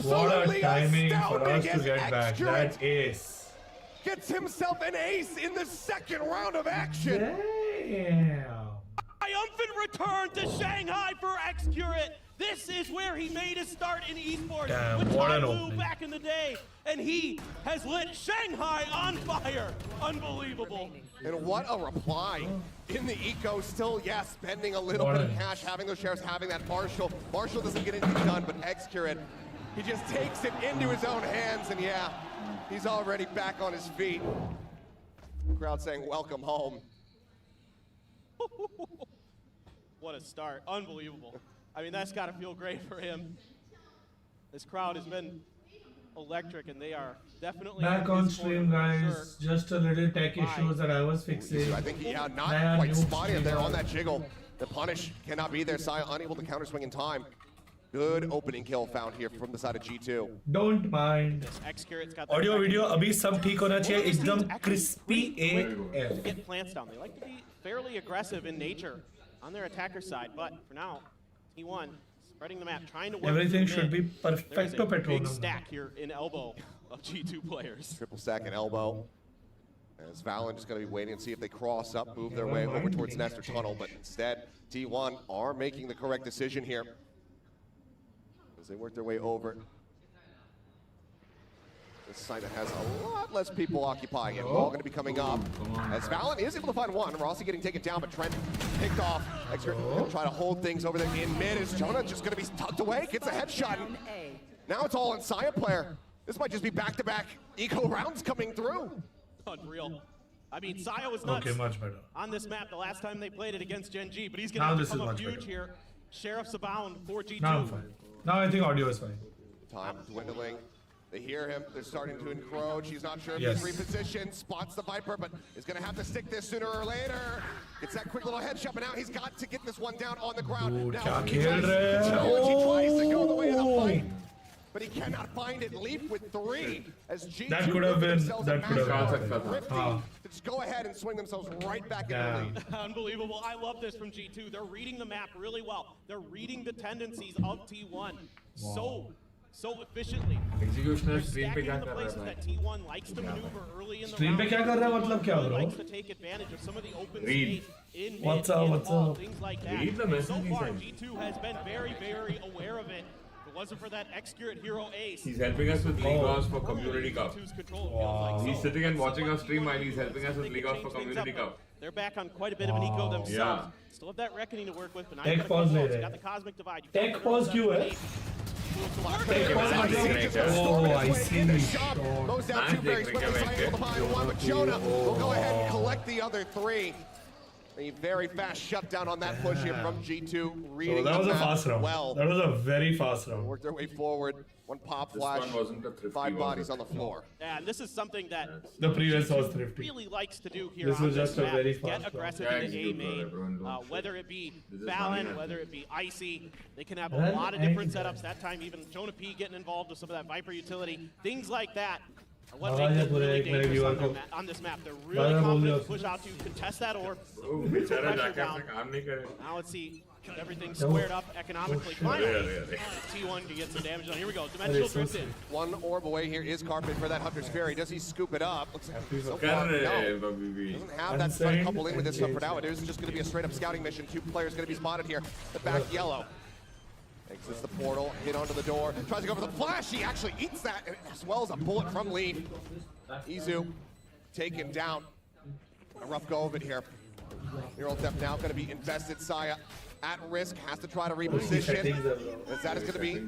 absolutely timing for astounding us to as get back. Excurrent That ace. gets himself an ace in the second round of action. Damn. Triumphant return to Shanghai for Excurrent. This is where he made his start in esports Damn, with what an Blue opening. back in the day, and he has lit Shanghai on fire. Unbelievable. And what a reply in the eco. Still, yeah, spending a little What bit a- of cash, having those shares, having that Marshall. Marshall doesn't get anything done, but Excurrent, he just takes it into his own hands, and yeah, he's already back on his feet. Crowd saying, welcome home. What a start. Unbelievable. I mean, that's got to feel great for him. This crowd has been electric, and they are definitely Back in on his corner stream, for guys. sure. Just a little tech issues that I was fixing. I think, yeah, not Man, quite new spotted there streamer. on that jiggle. The punish cannot be there. Saya unable to counter swing in time. Good opening kill found here from the side of G2. Don't mind. Excurrent's got the audio second- video अभी सब ठीक होना चाहिए Both एकदम teams actually crispy pretty quick to AF. get plants down. They like to be fairly aggressive in nature on their attacker side, but for now, T1 spreading the map, trying to work Everything through should mid. be There is perfecto a big Petronum. stack here in elbow of G2 players. Triple stack and elbow. As Valorant is going to be waiting and see if they cross up, move their way over towards Nestor Tunnel, but instead, T1 are making the correct decision here. As they work their way over. This site that has a lot less people occupying it. All going to be coming up. As Valorant is able to find one. Rossi getting taken down, but Trent picked off. Extra going to try to hold things over there in mid. Is Jonah just going to be tucked away? Gets a headshot. Now it's all on Saya player. This might just be back-to-back eco rounds coming through. Unreal. I mean, Saya was nuts Okay, much better. on this map the last time they played it against Gen G, but he's Now going to this is come up much huge better. here. Sheriff's abound for G2. Now I'm fine. Now I think audio is fine. Time dwindling. They hear him. They're starting to encroach. He's not sure if Yes. he's repositioned. Spots the Viper, but is going to have to stick this sooner or later. Gets that quick little headshot, but now he's got to get this one down on the ground. Dude, Now, kya he khel tries- rahe hain? He tries to go the way of the Oh. fight, but he cannot find it. Leap with 3 as G2 That could have look at been- themselves that a could have massive been. Thrifty Ah. to just go ahead and swing themselves right back into the Damn. lead. Unbelievable. I love this from G2. They're reading the map really well. They're reading the tendencies of T1 so efficiently. Executional They're stream पे stacking क्या in the कर रहा places है that T1 likes to maneuver early in the Stream पे round. क्या कर रहा है मतलब क्या Really bro? likes to take advantage of some of the open Read. space in mid, What's up, in what's hall, up? things like that. Read the And message so he far, sent. G2 has been very, very aware of it. If it wasn't for that Excurrent hero ace, He's helping us with League Offs for Community Cup. G2's control, it feels like. He's So, sitting and watching so our stream T1 while he's helping us with they League can Offs for change things Community up, Cup. but They're back on quite a bit of an eco themselves. Yeah. Still have that reckoning to work with, but now Tech you got a pause couple ले votes. You रहे got हैं। the Cosmic Divide. You Tech got pause the क्यों है? Tech pause Now, is he great, just yeah. started Oh, his I way see. in the shop. Oh. Goes down Nice two very technique, quickly. yeah, Able to yeah. find one, but Jonah will go ahead and collect the other 3. A very fast shutdown on that push here from G2, So reading that was the a map fast round. well. That was a very fast round. Work their way forward. One pop This flash, one wasn't a thrifty, 5 was bodies it? on the floor. Yeah, and this is something that The previous was G2 thrifty. really likes to do here This on was just a map. very Get fast aggressive round. in the A Yeah, execute, main, everyone don't whether it be This is Fallon, funny, whether it be Icy. They can have a Well, lot of different I- setups. That time even Jonah P getting involved with some of that Viper utility. Things like that are what आवाज़ make है them पूरे really एक मेरे dangerous viewer on, को। on this map. They're बारह really बोल confident दिया to push out to contest that orb. Oh, बेचारा Pressure जाके down. अपना काम नहीं करे. Now let's see if everything's squared up economically. shit. Finally, Yeah. T1 can get some damage on. Here we go. Dimensional so drift in. One orb away here is Carpet for that Hunter's Fury. Does he scoop it up? Looks like so कर far, रहे no. हैं अभी भी. Doesn't have that Insane front couple in with this one for now. It engagement. is just going to be a straight up scouting mission. 2 players going to be spotted here. The back yellow. Exits the portal, hit onto the door, tries to go for the flash. He actually eats that as well as a bullet from Leaf. Izu taken down. A rough go of it here. Neural Depth now going to be invested. Saya at risk, has to try to reposition. As that is going to be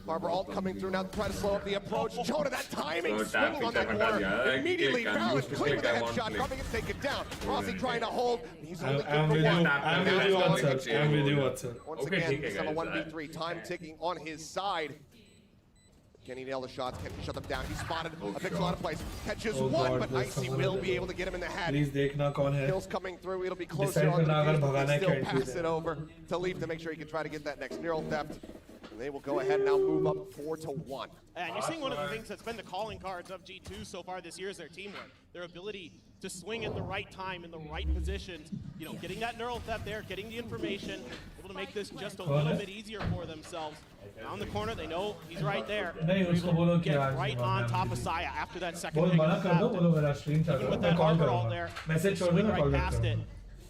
Harbor Alt coming through now to try to slow up the approach. Jonah, that timing, So swinging on that tap, corner. yeah, Immediately, click, Fallon used to clean with the click, I want headshot. click. Carpet gets taken down. Rossi trying to hold. He's only I'm good with for you. one. I'm Now with you, it's what's up? I'm with you, what's up? Once Okay, again, ठीक है, it's on a guys. 1v3. Time ticking on his side. Can he nail the shots? Can he shut them down? He's spotted a pixel out of place. Catches Oh one, God, but there's Icy someone will there. be able to get him in the head. Please देखना कौन है. Kills coming through. It'll be closer Decide on the करना अगर defuse, but भगाना they है still क्या pass entry it over to Leaf to make sure he can try to get that next neural theft. And they will go ahead and now move up 4-1. And you're seeing one of the things that's been the calling cards of G2 so far this year is their teamwork. Their ability to swing at the right time in the right positions. You know, getting that neural theft there, getting the information, able to make this just a little bit easier for themselves. Down the corner, they know he's right there. Get right on top of Saya after that second pick of the theft. Even with that arbor all there, swing right past it.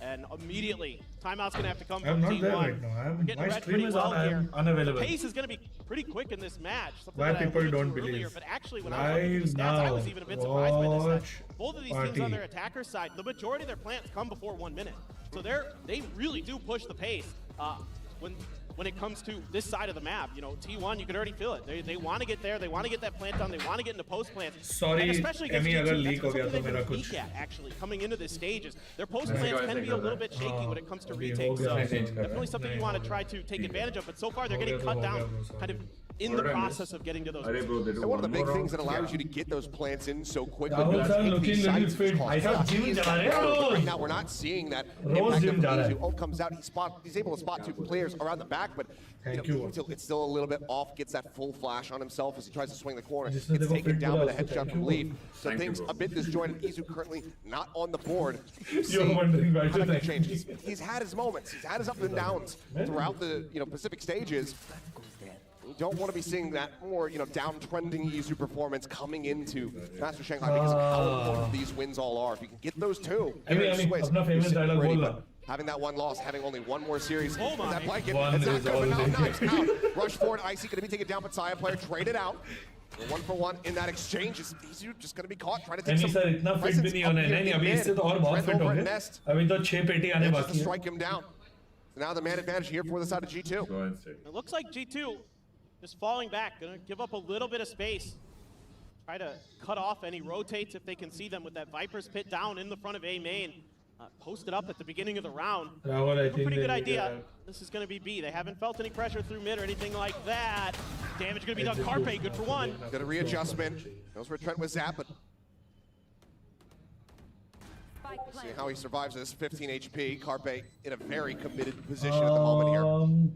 And immediately, timeout's going to have to come from I'm not T1. there right now. Getting My read stream pretty is well on. here. I'm unavailable. The pace is going to be pretty quick in this match. Something Why that I people alluded don't to earlier, believe. but actually, when I looked at these stats, I was even a bit surprised by this. Both of these teams on their attacker side, the majority of their plants come before 1 minute. So they really do push the pace when it comes to this side of the map. You know, T1, you can already feel it. They want to get there. They want to get that plant done. They want to get into post plants. Sorry, and especially against Emmy, G2, अगर that's leak हो गया something तो they मेरा can कुछ peak at, actually, coming into this stages. Their post plants can be a little bit shaky when it comes to retakes. हो So गया, definitely something you want to try to take advantage of. But so far, they're getting cut down kind of in the process of getting to those. Arey bro, they do And one of the big more things that round. allows you to get those plants in so quickly. Rahul because sir if looking these little sites fit. cost I thought us, gym he's जा रहा है, got- Rahul. Right now, we're not seeing that Rose impact gym of जा रहा है. Izu. Ult comes out, he's able to spot 2 players around the back, but Thank you you. know, it's still a little bit off. Gets that full flash on himself as he tries to swing the corner. जिसने Gets देखो taken fit down बोला with a उसको headshot thank from you. Leaf. So Thank you, things bro. a bit disjointed. Izu currently not on the board. You're wondering why How to that can thank change. me. He's had his moments. He's had his ups and downs throughout the Pacific stages. You don't want to be seeing that more downtrending Izu performance coming into Master Shanghai because of how important these wins all are. If you can get those two, Emmy, you're in Emmy, Swiss, अपना you're famous sitting dialogue pretty, बोल but रहा. having that one loss, having only one more series, Oh my. that blanket, One it's not is good, all but now they nice. Out. Rush forward, Icy going to be taken down, but Saya player traded out. 1 for 1 in that exchange. Is Izu just going to be caught trying to take एमी some sir इतना fit presence भी नहीं up होना है. here नहीं in अभी mid. इससे तो और बहुत Trent फिट over at होंगे. Nest. अभी तो 6 पेटी आने Manages बाकी to है. strike him down. So now the man advantage here for the side of G2. Go ahead, say. It looks like G2 is falling back, gonna give up a little bit of space. Try to cut off any rotates if they can see them with that Viper's Pit down in the front of A main. Posted up at the beginning of the round. Rahul, I A think pretty they good need idea. to- This is gonna be B. They haven't felt any pressure through mid or anything like that. Damage gonna be done. Carpe, good for 1. Got a readjustment. Knows where Trent was at, but see how he survives this. 15 HP. Carpe in a very committed position at the moment here.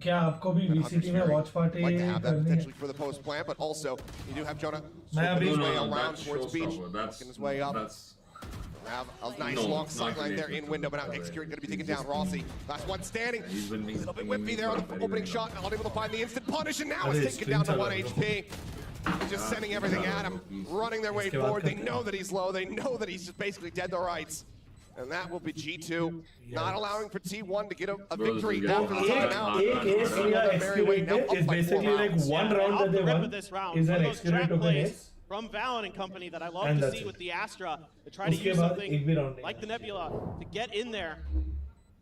क्या आपको भी VCT में watch party Like to have that करनी potentially for the post plant, but also you do have Jonah मैं sweeping his अभी- way No, around that's towards beach, showstopper. working his way up. That's Have a nice No, long not sideline there creative. in window, but now Execute going to be taken down. Rossi, last one standing. He's been A little bit making whippy there on the very, opening very shot, not able to find the instant punish, and now That it's is taken down to screen 1 shot. HP. He's just sending everything at him, running their way Iske baad forward. They करते know that he's low. They know that he's just basically dead to rights. And that will be G2, not allowing for T1 to get a victory Bro, after the this is timeout. एक ace लिया excavated is basically like one round off that the they rip won of this round, is one an of those excavated trap token plays ace. from VALORANT and company that I love And to that's see it. with the Astra to try to उसके use बाद something एक भी round नहीं like the Nebula to get in there,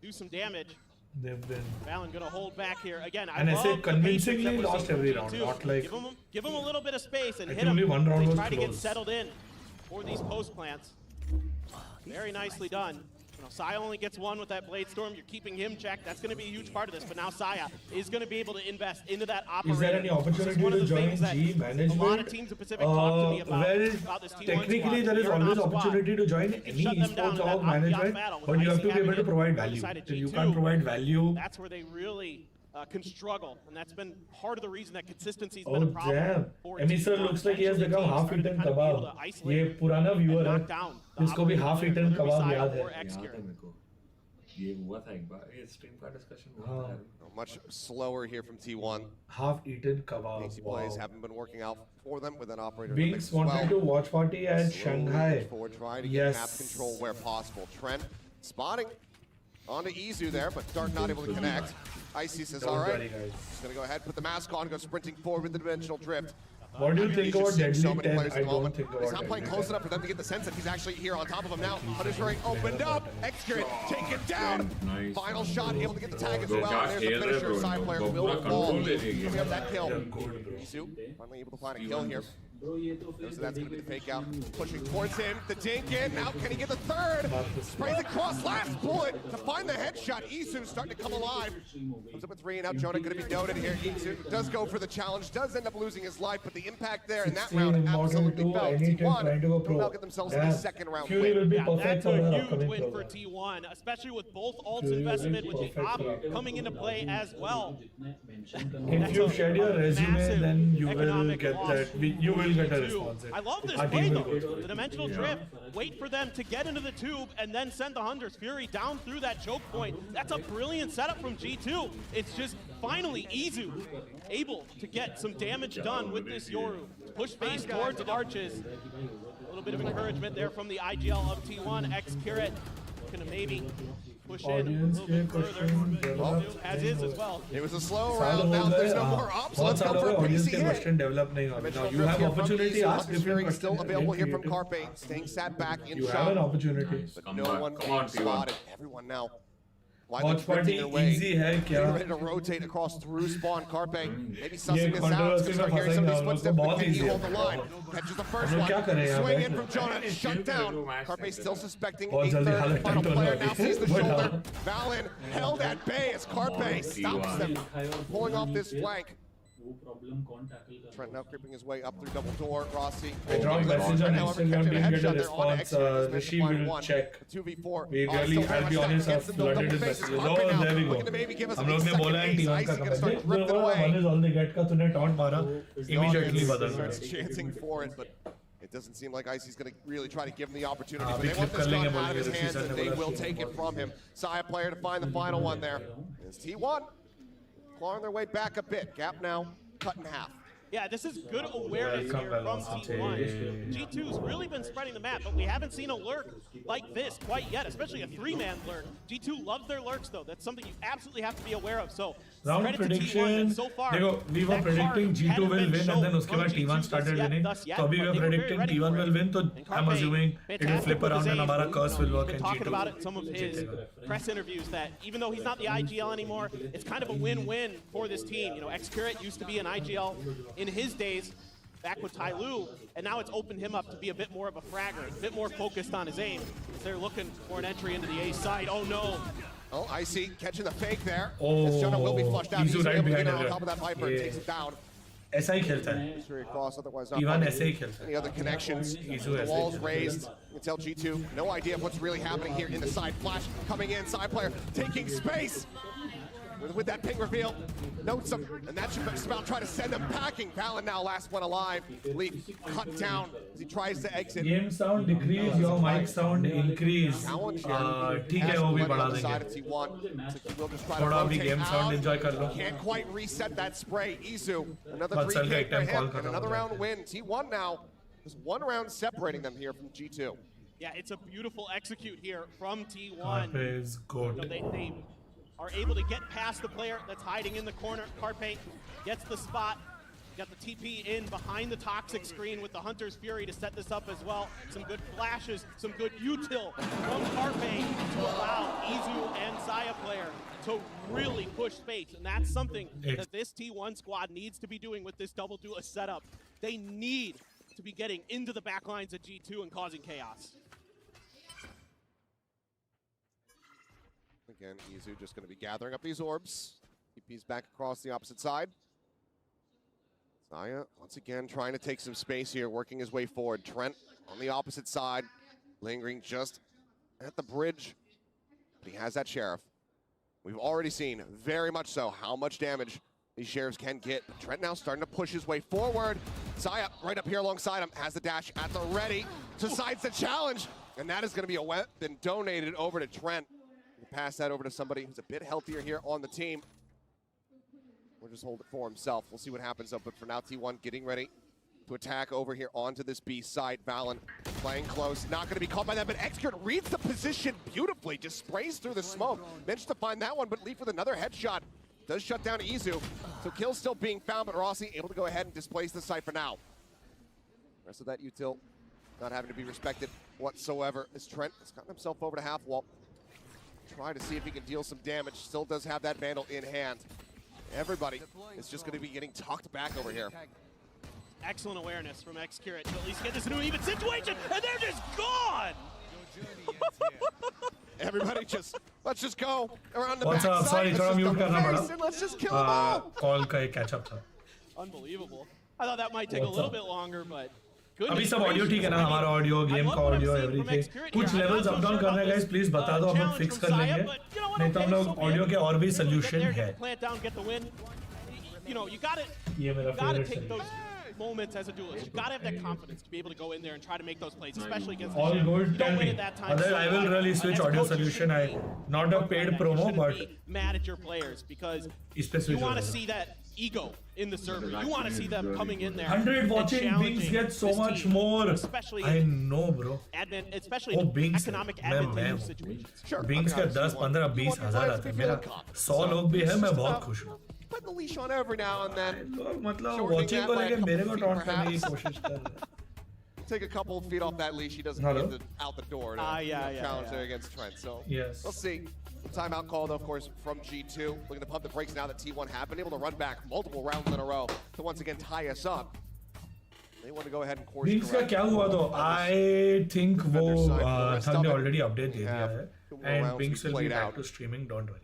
do some damage. They've been VALORANT gonna hold back here again. I And I love said the convincingly patience that we're lost seeing every from round, G2. not like- give them a little bit of space and hit Actually, them. one round They was try to get close. settled in for these post plants. Very nicely done. You know, Saya only gets 1 with that Blade Storm. You're keeping him checked. That's going to be a huge part of this. But now Saya is going to be able to invest into that operator. Is there any This is opportunity one of to the join things that G management? a lot of teams in Pacific talk to me about Well, this T1 technically squad. there is You're always not squad. opportunity to join You can any shut them down esports in that org management, battle with but you have Icy to be able having to it provide on the value. side of If you G2, can't provide value, that's where they really can struggle, and that's been part of the reason that consistency's oh been a problem. damn. for Emmy sir T1. looks like he has Eventually become teams half started to eaten kind of be able kebab. to isolate ये पुराना viewer and है knock down the जिसको भी operator, half eaten whether it be kebab Saya याद or है. Execute. याद है मेरे को ये हुआ था एक बार ये स्ट्रीम का डिस्कशन हुआ था Much slower here from T1. Half eaten kebab. AC Wow. plays haven't been working out for them with an operator in the Binks mix as wanted to well. watch party at Slowly Shanghai. push forward, try to get Yes. map control where possible. Trent spotting onto Izu there, but Dart not able to connect. Icy says, Don't all right, worry, guys. he's going to go ahead, put the mask on, go sprinting forward with the dimensional drift. What do you He's think just about seeing so Deadly many 10? players at I the don't moment. think He's about not playing Deadly close 10. enough for them to get the sense that he's actually here on top of him now. Punishment opened up. Execute, take it down. Nice. Final shot, able to get the tag as Bro, well. क्या There's the खेल रहे finisher. bro, Side player इनको will पूरा fall. control ले रही है Coming up that kill. They're good, bro. Izu finally able to find a kill here. Knows that's going to be the fake out. Pushing towards him. The dink in. Now can he get the third? Sprays across. Last bullet to find the headshot. Isu starting to come alive. Comes up with 3 and now Jonah going to be noted here. Isu does go for the challenge. Does end up losing his life, but the impact there in that 16 round Model absolutely 2, felt. any team T1 trying to go will pro. now get themselves a Damn. second round Fury will win. be Yeah, perfect that's for the a huge upcoming win for program. T1, especially with both ults Fury will be investment, with the perfect op for- coming into play as well. If you shared your resume, massive then you will economic get loss. that. You will will get a G2. response. I love this Our play team though. will get The dimensional drift. Wait for them to get into the tube and then send the Hunter's Fury down through that choke point. That's a brilliant setup from G2. It's just finally Izu able to get some damage done with this Yoru. Push face towards Arches. A little bit of encouragement there from the IGL of T1. X-Kirit gonna maybe push in a little bit further. As is as well. It was a slow round. Now there's no more ops. Let's go for a audience pacey के hit. question develop नहीं होगी. Now you Drift have here from opportunity. Izu. Ask Hunter's Fury different still questions. available here from Creative. Carpe, staying sat back in You have an shot. opportunity. But no one Come on, T1. spotted. Everyone now. Watch party easy है क्या? Getting ready to rotate across through spawn. Carpe maybe sussing this out. controversy Start में hearing some of these फंसेंगे, footsteps, but बहुत can he easy है. hold the line? Catches the first हम लोग one. क्या करें यहाँ Swing पे? in from Jonah, shut down. Carpe still suspecting a बहुत जल्दी third हालत final tight होने player. वाली Now sees the है. shoulder. Valen held at bay as Carpe stops them, pulling off this flank. Trent now creeping his way up through double door. Rossi. I dropped message on Instagram, didn't get a response. Rishi will check. 2v4. We really, I'll be honest, I've flooded his messages. Oh, there we go. हम लोग ने बोला है T1 का comment. One is all they get का तूने taunt मारा. Immediately बदल Starts गया. chanting for it, but it doesn't seem like Icy's going to really try to give him the opportunity. हाँ, But they अभी want clip this कर gun लेंगे out of his बोलेंगे, hands, Rishi and sir they ने will बोला. take it from him. Saya player to find the final one there. It's T1 clawing their way back a bit. Gap now cut in half. Yeah, this is good awareness Welcome, here from Velocity. T1. G2's really been spreading the map, but we haven't seen a lurk like this quite yet, especially a three-man lurk. G2 loves their lurks, though. That's something you absolutely have to be aware of. So, Round credit to T1 prediction. that so far, देखो, we were that predicting card G2 hadn't will been win, and shown then उसके from बाद G2 T1 started winning. thus yet, So अभी we but were they were very predicting ready T1 for will it. win. So And I'm Carpe, assuming it will fantastic flip with around his and aim. हमारा curse will work Been and talking G2 about it in some of his press interviews that even though he's not the IGL anymore, it's kind of a win-win for this team. You know, X-Kirit used to be an IGL in his days, back with Tai Lu, and now it's opened him up to be a bit more of a fragger, a bit more focused on his aim. They're looking for an entry into the A side. Oh no. Oh, Icy catching the fake there. Oh, As Jonah will be flushed out. Izu He's right able to behind get on her. top of that Viper and Yeah. takes it down. ऐसा ही खेलता है. Straight across, otherwise not T1 finding ऐसे ही खेलता है. any other connections. Izu The ऐसे ही walls खेलता है. raised. You can tell G2, no idea of what's really happening here in the side. Flash coming in, side player taking space. With that ping reveal, notes him, and that should just about try to send him packing. Valen now last one alive. Leaf cut down as he tries to exit. Game sound decrease, your mic sound increase. Challenge ठीक है वो भी बढ़ा देंगे. थोड़ा भी game sound enjoy कर लो. Can't quite reset that spray. Izu, another But 3K for time him, call and another round win. T1 now, just one round separating them here from G2. Yeah, it's a beautiful execute here from T1. Carpe is good. You know, they are able to get past the player that's hiding in the corner. Carpe gets the spot. Got the TP in behind the toxic screen with the Hunter's Fury to set this up as well. Some good flashes, some good util from Carpe to allow Izu and Saya player to really push space. And that's something that this T1 squad needs to be doing with this double duelist setup. They need to be getting into the back lines of G2 and causing chaos. Again, Izu just going to be gathering up these orbs. TP's back across the opposite side. Saya, once again, trying to take some space here, working his way forward. Trent on the opposite side, lingering just at the bridge. But he has that Sheriff. We've already seen, very much so, how much damage these Sheriffs can get. But Trent now starting to push his way forward. Saya, right up here alongside him, has the dash at the ready. Decides the challenge. And that is going to be a weapon donated over to Trent. Pass that over to somebody who's a bit healthier here on the team. We'll just hold it for himself. We'll see what happens though. But for now, T1 getting ready to attack over here onto this B side. Valen playing close, not going to be caught by that, but X-Kirit reads the position beautifully, just sprays through the smoke. Managed to find that one, but Leaf with another headshot. Does shut down Izu. So kills still being found, but Rossi able to go ahead and displace the site for now. Rest of that util not having to be respected whatsoever as Trent has gotten himself over to half wall. Try to see if he can deal some damage. Still does have that Vandal in hand. Everybody is just going to be getting tucked back over here. Excellent awareness from X-Kirit to at least get this into an even situation, and they're just gone! Everybody just, let's just go around the What's back up? side. Sorry, थोड़ा mute करना पड़ा. And let's just kill them all. Call का एक catch up था. Unbelievable. I thought that might take a little bit longer, but अभी सब audio ठीक है ना, हमारा ऑडियो, गेम का ऑडियो, एवरीथिंग. कुछ लेवल्स अप डाउन करना है गाइस, प्लीज बता दो, हम लोग फिक्स कर लेंगे. नहीं तो हम लोग ऑडियो के और भी सॉल्यूशन है. Plant down, get the win. You know, you gotta ये मेरा take favourite those moments as a duelist. You gotta have that confidence to be able to go in there and try to make those plays, especially against All the ship. good, You tell don't win me. at that time. Otherwise, I will really switch As a audio coach, you solution. shouldn't be Not a paid you promo, shouldn't but be mad at your players because इस पे you switch want to हो see that ego in the server. You want to see them coming in there. 100 and watching challenging Binks get so this much team, more. especially I in know, bro. especially Oh, in Binks economic मैं advantageous हूँ. situations. Sure. Binks का 10, 15, 20 हजार आता है. मेरा 100 लोग भी है, मैं बहुत खुश हूँ. Put the leash on every now and then. लोग मतलब Shortening watching that को by a लेके couple मेरे को feet, taunt करने की perhaps. कोशिश कर रहे हैं. Take a couple of feet off that leash. He doesn't Hello? get out the door to Yeah. challenge there against Trent. So Yes. we'll see. Timeout called, of course, from G2. Looking to pump the brakes now that T1 have been able to run back multiple rounds in a row to once again tie us up. They want to go ahead and course Binks का correct. क्या हुआ तो I think वो rest Thug of ने it. already update दे दिया Yeah. है. Two more And rounds Binks we will be played back out. to streaming, don't worry.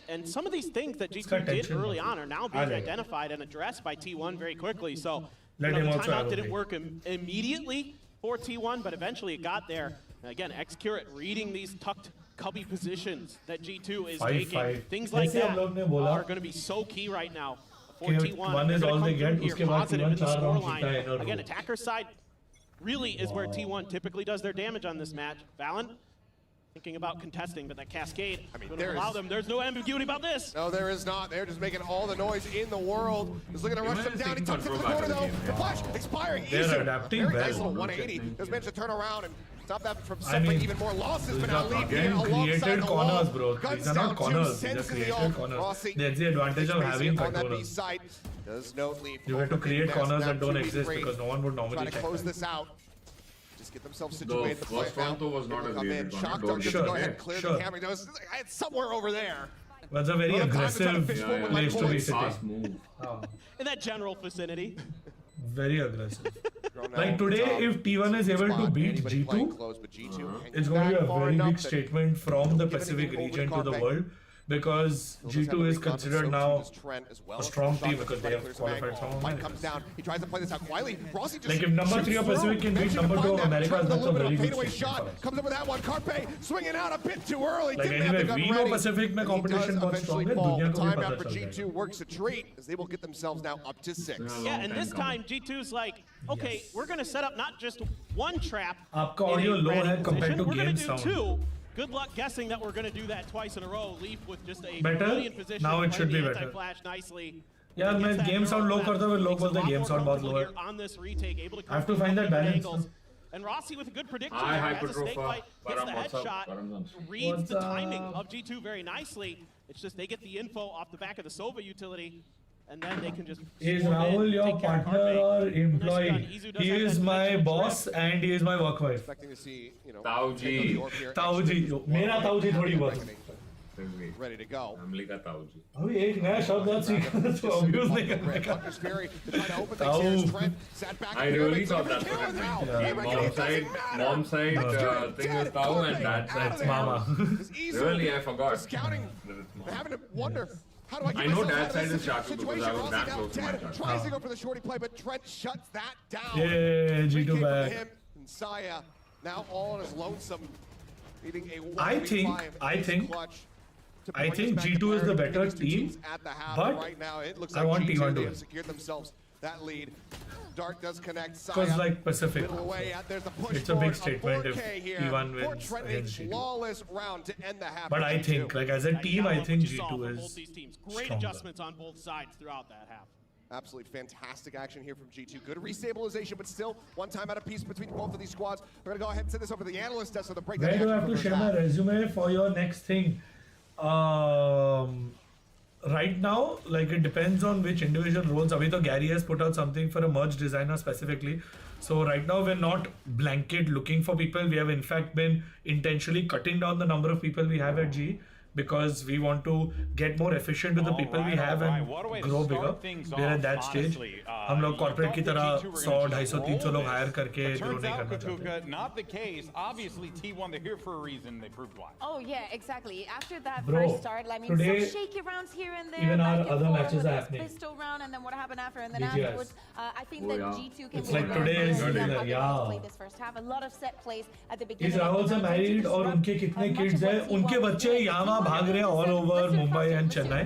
And some of these things that G2 got did tension, early man. on are now being identified and addressed by T1 very quickly. So Let the him also have timeout a didn't break. work immediately for T1, but eventually it got there. And again, X-Curate reading these tucked cubby positions that G2 is 5-5. taking. Things like जैसे हम that लोग ने बोला are going to be so key right now for कि T1. one They're is all gonna they come through get, here उसके बाद positive T1 in the 4 round scoreline. जीता है in a row. Again, attacker side really is where T1 typically does their damage on this match. Valen thinking about contesting, but that cascade going to allow them. There's no ambiguity about this. No, there is not. They're just making all the noise in the world. Just looking to rush them down. He tucks it to the corner, though. The flash expiring. They're Easy. adapting Very well. nice little 180. Just managed to turn around and stop that from I suffering mean, even more losses. But these now are lead again alongside created the corners, wall. bro. Guns These are down not 2 corners. These cents are in the created off. corners. Rossi That's the advantage of takes having Racing on that B controllers. side. Does note lead. You have to create Best corners now that don't 2v3. exist because no one would normally Try to check close that. this out. Just get themselves situated. The first round though was not a come in. great Shock corner. dart just Sure, go ahead and clear sure. the camera. It's somewhere over there. That's a very Well, time to try to aggressive fish forward place like to be bullets. sitting. Fast move. In that general vicinity. Very aggressive. Thrown Like out today, top. if T1 is able to Spot. beat Anybody playing G2, close, but G2 hanging it's going to be back a far very enough big that statement from the give Pacific anything over region to to the Carpe. world because G2 is considered now a strong team because they have qualified from Mike America. comes down. He tries to play this out quietly. Rossi just Like if number chips 3 of through. Pacific can beat Managing to number 2 find of that. America, Trent with that's a little bit very of good fadeaway statement for shot. us. Comes up with that one. Carpe swinging out a bit too early. Like Didn't have the anyway, gun we know ready. Pacific में And he competition does बहुत eventually strong है, fall. दुनिया को भी Timeout पता for चल G2 works a treat as they will get themselves now up to 6. Yeah, and this time G2's like, okay, we're going to set up not just one trap. आपका in a audio low ready है compared position, to we're gonna game do sound. 2. Good luck guessing that we're going to do that twice in a row. Leaf with just a Better? brilliant position. Now it play should the be better. anti-flash nicely. यार मैं Gets that game sound neural low trap. करता हूँ लोग Makes it बोलते a हैं lot game more sound बहुत comfortable low है. here on this retake, able to I have to come find from that different balance. angles. And Rossi with a good prediction Hi, there. hi, Has a snake Petrova. bite, gets the Baram, what's up? headshot, Baram's reads What's the timing up? of G2 very nicely. It's just they get the info off the back of the Sova utility, and then they can just Is swarm in, Rahul your take care of partner Carpe. or Nicely employee? done. Izu does He have is that my connection boss trip. and he is my work wife. Expecting to see, Tauji. take the orb here. ताऊजी मेरा ताऊजी थोड़ी बहुत Ready to go. Family का ताऊजी. अभी एक नया शब्द आज सीखा तो अब्यूज नहीं करने का Hunter's Fury to try to open things here. Trent sat back. I really thought that's what it meant. Mom side thing is Tau and that's Mama. Really, I forgot. Just counting. that it's Mom. Having to wonder. How do I get I know myself that out of side this is Shaku because situation? I was Rossi that now close to my dead. shot. Tries to go for the shorty play, but Trent shuts that down. Yeah, Free G2 kick from back. him, and Saya now all on his lonesome, needing a I 1v5 think clutch to I bring think us back G2 to is the parity. better These two team, teams at the half, but right now it looks I like want G2 T1 to they win. have secured themselves that lead. Dart does connect. Because Saya like Pacific, middle away out. There's the push it's a big forward, statement if 4K here T1 for wins Trent, a against G2. flawless round to end the half. But for I G2. think like as a team, I love think what you saw G2 from both is these teams. Great stronger. adjustments on both sides throughout that half. Absolutely fantastic action here from G2. Good restabilization, but still one time out of piece between both of these squads. We're going to go ahead and send this over to the analyst desk so the breakdown. Where do I have action to from share my first half. resume for your next thing? Right now, like it depends on which individual roles. Abhi to Gary has put out something for a merge designer specifically. So right now we're not blanket looking for people. We have in fact been intentionally cutting down the number of people we have at G because we want to get more efficient with the people we have and grow bigger. We're at that stage. हम लोग corporate की तरह 100, 250, 300 लोग hire करके grow Turns नहीं out, करना चाहते. Katuka, not the case. Obviously, T1, they're here for a reason. They proved why. Oh yeah, exactly. After that Bro, first start, I mean, today, some shaky rounds here and there. even our back and other forth matches with are this happening. Pistol round, and then what happened after, and then BGS. afterwards, I think that G2 can It's win like the today is game. really How like, they yeah. played this first half. A lot of set plays at the beginning. Is Rahul से married और उनके कितने kids हैं? उनके बच्चे यहाँ भाग रहे हैं all over Mumbai and Chennai,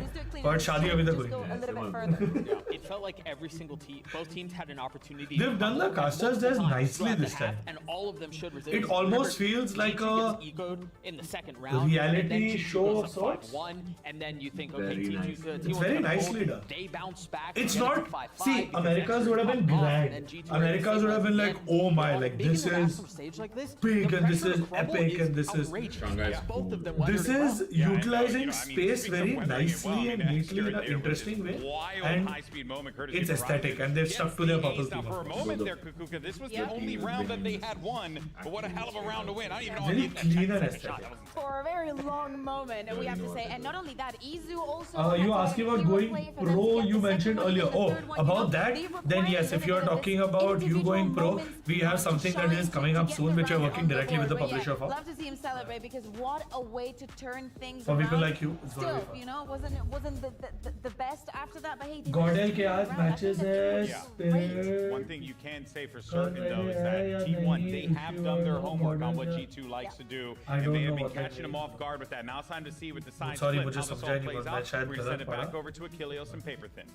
but शादी अभी तक हुई Go a नहीं little bit further. Yeah, it felt like every single team, both teams had an opportunity. They've done the casters just nicely this time. And all of them showed resilience. It almost feels like G2 a gets egoed in the second round. reality and then G2 show goes of up sorts. 5-1, and then you think, okay, Very T2, nice. T1's very gonna nicely hold. done. They bounce back. It's and not. get to 5-5 See, because Americas they would have been actually took off, grand. and G2 Americas would have been like, oh my, like Being this in the is national stage like this, big the and this pressure is to crumble epic and this is. outrageous. Shanghai is Both of cool. them weathered This it well. is Yeah, utilizing I mean, space speaks of very weathering it nicely well. and I mean, neatly in that an steered interesting way, wild and high-speed moment courtesy it's of aesthetic, Robinson. and they've stuck to their Yes, purple the team. ace. Now, for a moment there, Kukuka, this was the Yeah. only round that they had won, but what a hell of a round to win. I don't even know Very if that clean and second aesthetic. shot, that was For a very long moment, we have to say. And not only that, Izu also. You asking about going pro? You mentioned earlier. Oh, about that? Then yes, if you're talking about you going pro, we have something that is coming up soon, which you're working directly with the publisher for. Love to see him celebrate because what a way to turn things For around. people like you, it's gonna be Still, fun. you know, wasn't the best after that, but hey, Godel के आज matches है. Yeah. One thing you can say for certain, though, is that T1, they have done their homework on what G2 likes to do, I and don't they know have been what that catching them means. off guard with that. Now it's time to see with the side Sorry, split मुझे how this all समझा नहीं plays पर मैं out. शायद We गलत send it back पढ़ा. over to Achilles and Paperthin.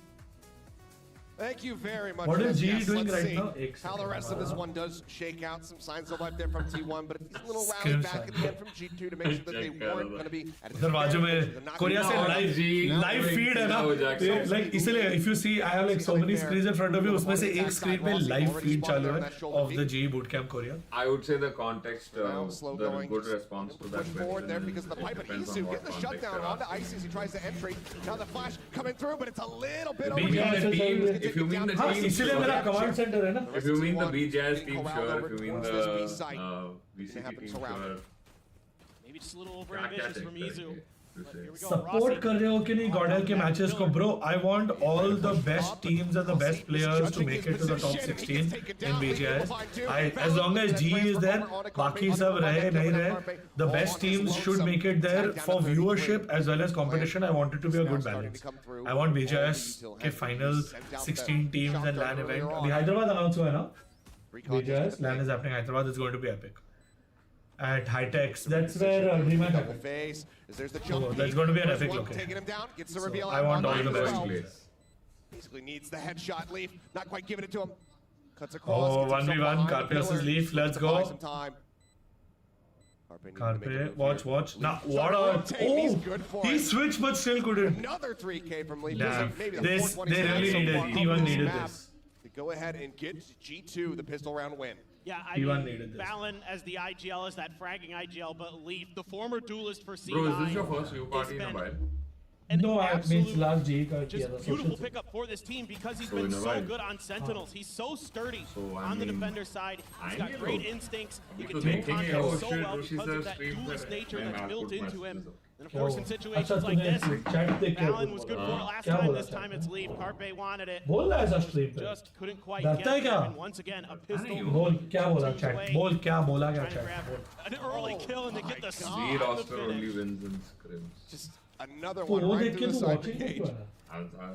Thank you very much. What for is this. G Yes, doing let's right see now? how the rest of this one does shake out. Some signs of life there from T1, but a little rally Skills back at the end from G2 to make sure that they weren't going to be at a इधर बाजू में Korea से Now live feed है ना, like इसलिए if you see I have like so many screens in front of you, उसमें से एक screen पे live feed चालू है of the G bootcamp Korea. I would say the context, Now slow the going. good response to that Push forward there question because of the pipe, but depends Isu on what getting the context shutdown you're onto asking. Ice as he tries to entry. Now the flash coming through, but it's a little bit over Being BJS the is team, always- if you mean the हाँ team, इसीलिए मेरा command center है ना. if you mean the BJS team, sure. If you mean towards the this B site. VCT happens team, around sure. Maybe just a little क्या overambitious check from करेंगे? Izu. to But say. here we go, Support Rossi. कर रहे हो कि नहीं Godel के matches को bro? I want all the best teams and the best players to make it to the top 16 in BGS. As long as G is there, बाकी सब रहे नहीं रहे, the best teams should make it there for viewership as well as competition. I want it to be a good balance. I want BGS के final 16 teams and LAN event. अभी Hyderabad announce हुआ है ना? BGS LAN is happening Hyderabad. It's going to be epic. At Hightex, that's where Dreamer happened. Face, there's the jump That's going to be an First epic one location. Taking him down, gets the reveal I out want on all the nine as best well. Place. Basically needs the headshot. Leaf not quite giving it to him. Cuts across. Oh, gets himself 1v1, behind the Carpe versus pillar, Leaf, just let's to buy go. some time. Carpe needed to make a Carpe, move watch. here. Now, Leaf what trying to a... rotate, he's Oh, good for he it. switched but still couldn't. Another 3K from Leaf. Damn, Maybe the this, 420 they really so needed, far T1 on needed map this. to go ahead and get G2 the pistol round win. Yeah, I T1 mean, needed this. Valen as the IGL, as that fragging IGL, but Leaf, the former duelist for C9. Bro, is this your first U party in a been while? an No, I mean absolute last G का just किया था beautiful social. pickup for this team because he's So been in a so while. good on Sentinels. He's so sturdy So, I on the mean, defender side. He's got I great know. instincts. He So can take thinking, contact oh so shit, well Roshi because sir of that streamed duelist it. nature मैं that's आपको built into message him. भेजा. And of क्या course, in हुआ? situations अच्छा, like तूने this, chat देख के Valen was good for it last क्या time. बोला This chat time it's Leaf. Carpe wanted it. बोल रहा है ऐसा stream पे. Just couldn't quite डरता get है it. क्या? And once again, a pistol. बोल क्या बोला tunes chat? away, बोल क्या बोला क्या trying to chat? grab बोल. an early kill and they get the Z stop on the roster only finish. wins in scrims. Just another तो one वो right देख through के the तू side watching cage. क्यों है?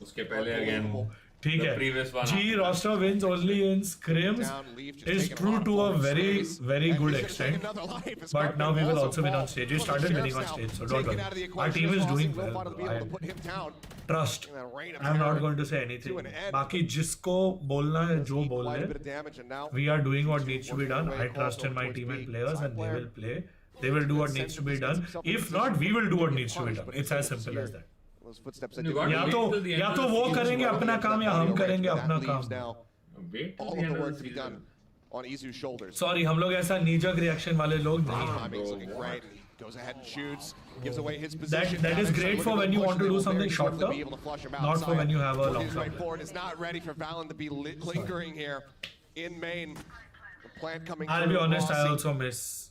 उसके पहले again. ठीक The है. previous one G after roster wins only in scrims Down, Leaf just is taking true lot to a of very space. very And good he's gonna take extent. another life as But Carpe now we will also also win on fall. stage. We Well, started the winning on sheriff's stage, so now don't taken worry. out of the Our equation. team is doing Will well. finally be bro. able to put him down. Trust. And that rain of I'm not terror going to say to anything. an end. बाकी जिसको बोलना है जो Quite a बोलने, bit of damage, and now we are doing what needs to be done. working I away, trust in also my towards team and B. players, Side and they player. will play. They will do what needs to be done. If not, we will do what needs to be done. It's as simple as that. Those footsteps You got या wait तो till the end या of तो the वो season. करेंगे अपना काम या हम करेंगे अपना That काम. leaves now Wait till all the of end the of work the to be season. done on Izu's shoulders. Sorry, हम लोग ऐसा knee-jerk reaction वाले लोग नहीं हैं. Timing's looking great. and he Goes ahead and shoots, gives away his position. That is Now, great looking for when you push, want to they do will something very short swiftly term, be able to flush him not for outside. when you have a His long way term. forward is not ready for Valen to be lingering here in main. The plant coming I'll through be honest, I Rossi, also miss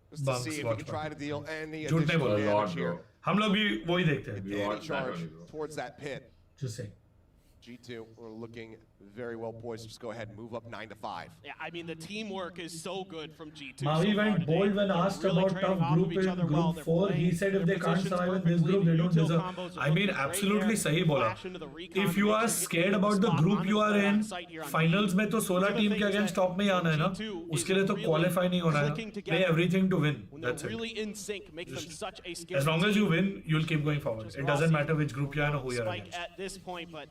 just to bunks see if he watch can try to deal any झूठ नहीं additional बोल A lot, damage here. bro. हम लोग भी वही देखते हैं. We Any watched that charge only, bro. towards that pit. Just saying. G2 are looking very well poised. Just go ahead and move up 9-5. Yeah, I mean, the teamwork is so good from G2. Mavi so far went today. bold when They're asked really about trading tough off of group each in other well. group They're 4. He playing said if they their can't positions survive in this perfectly. group, they The don't util deserve. combos are I mean, looking great absolutely there. सही बोला. Flash into the recon If you to are make sure scared get about the spot group on you are the in, site here on finals B. में तो 16 These are the team के things against that top में ही आना है ना. G2 उसके is लिए तो really qualify नहीं होना है. clicking Play together. everything to win. When they're That's it. really in sync, makes them such a scary As long as team. you win, you'll keep going forward. Just It doesn't Rossi matter which group you are or who you are spike against. at this point, but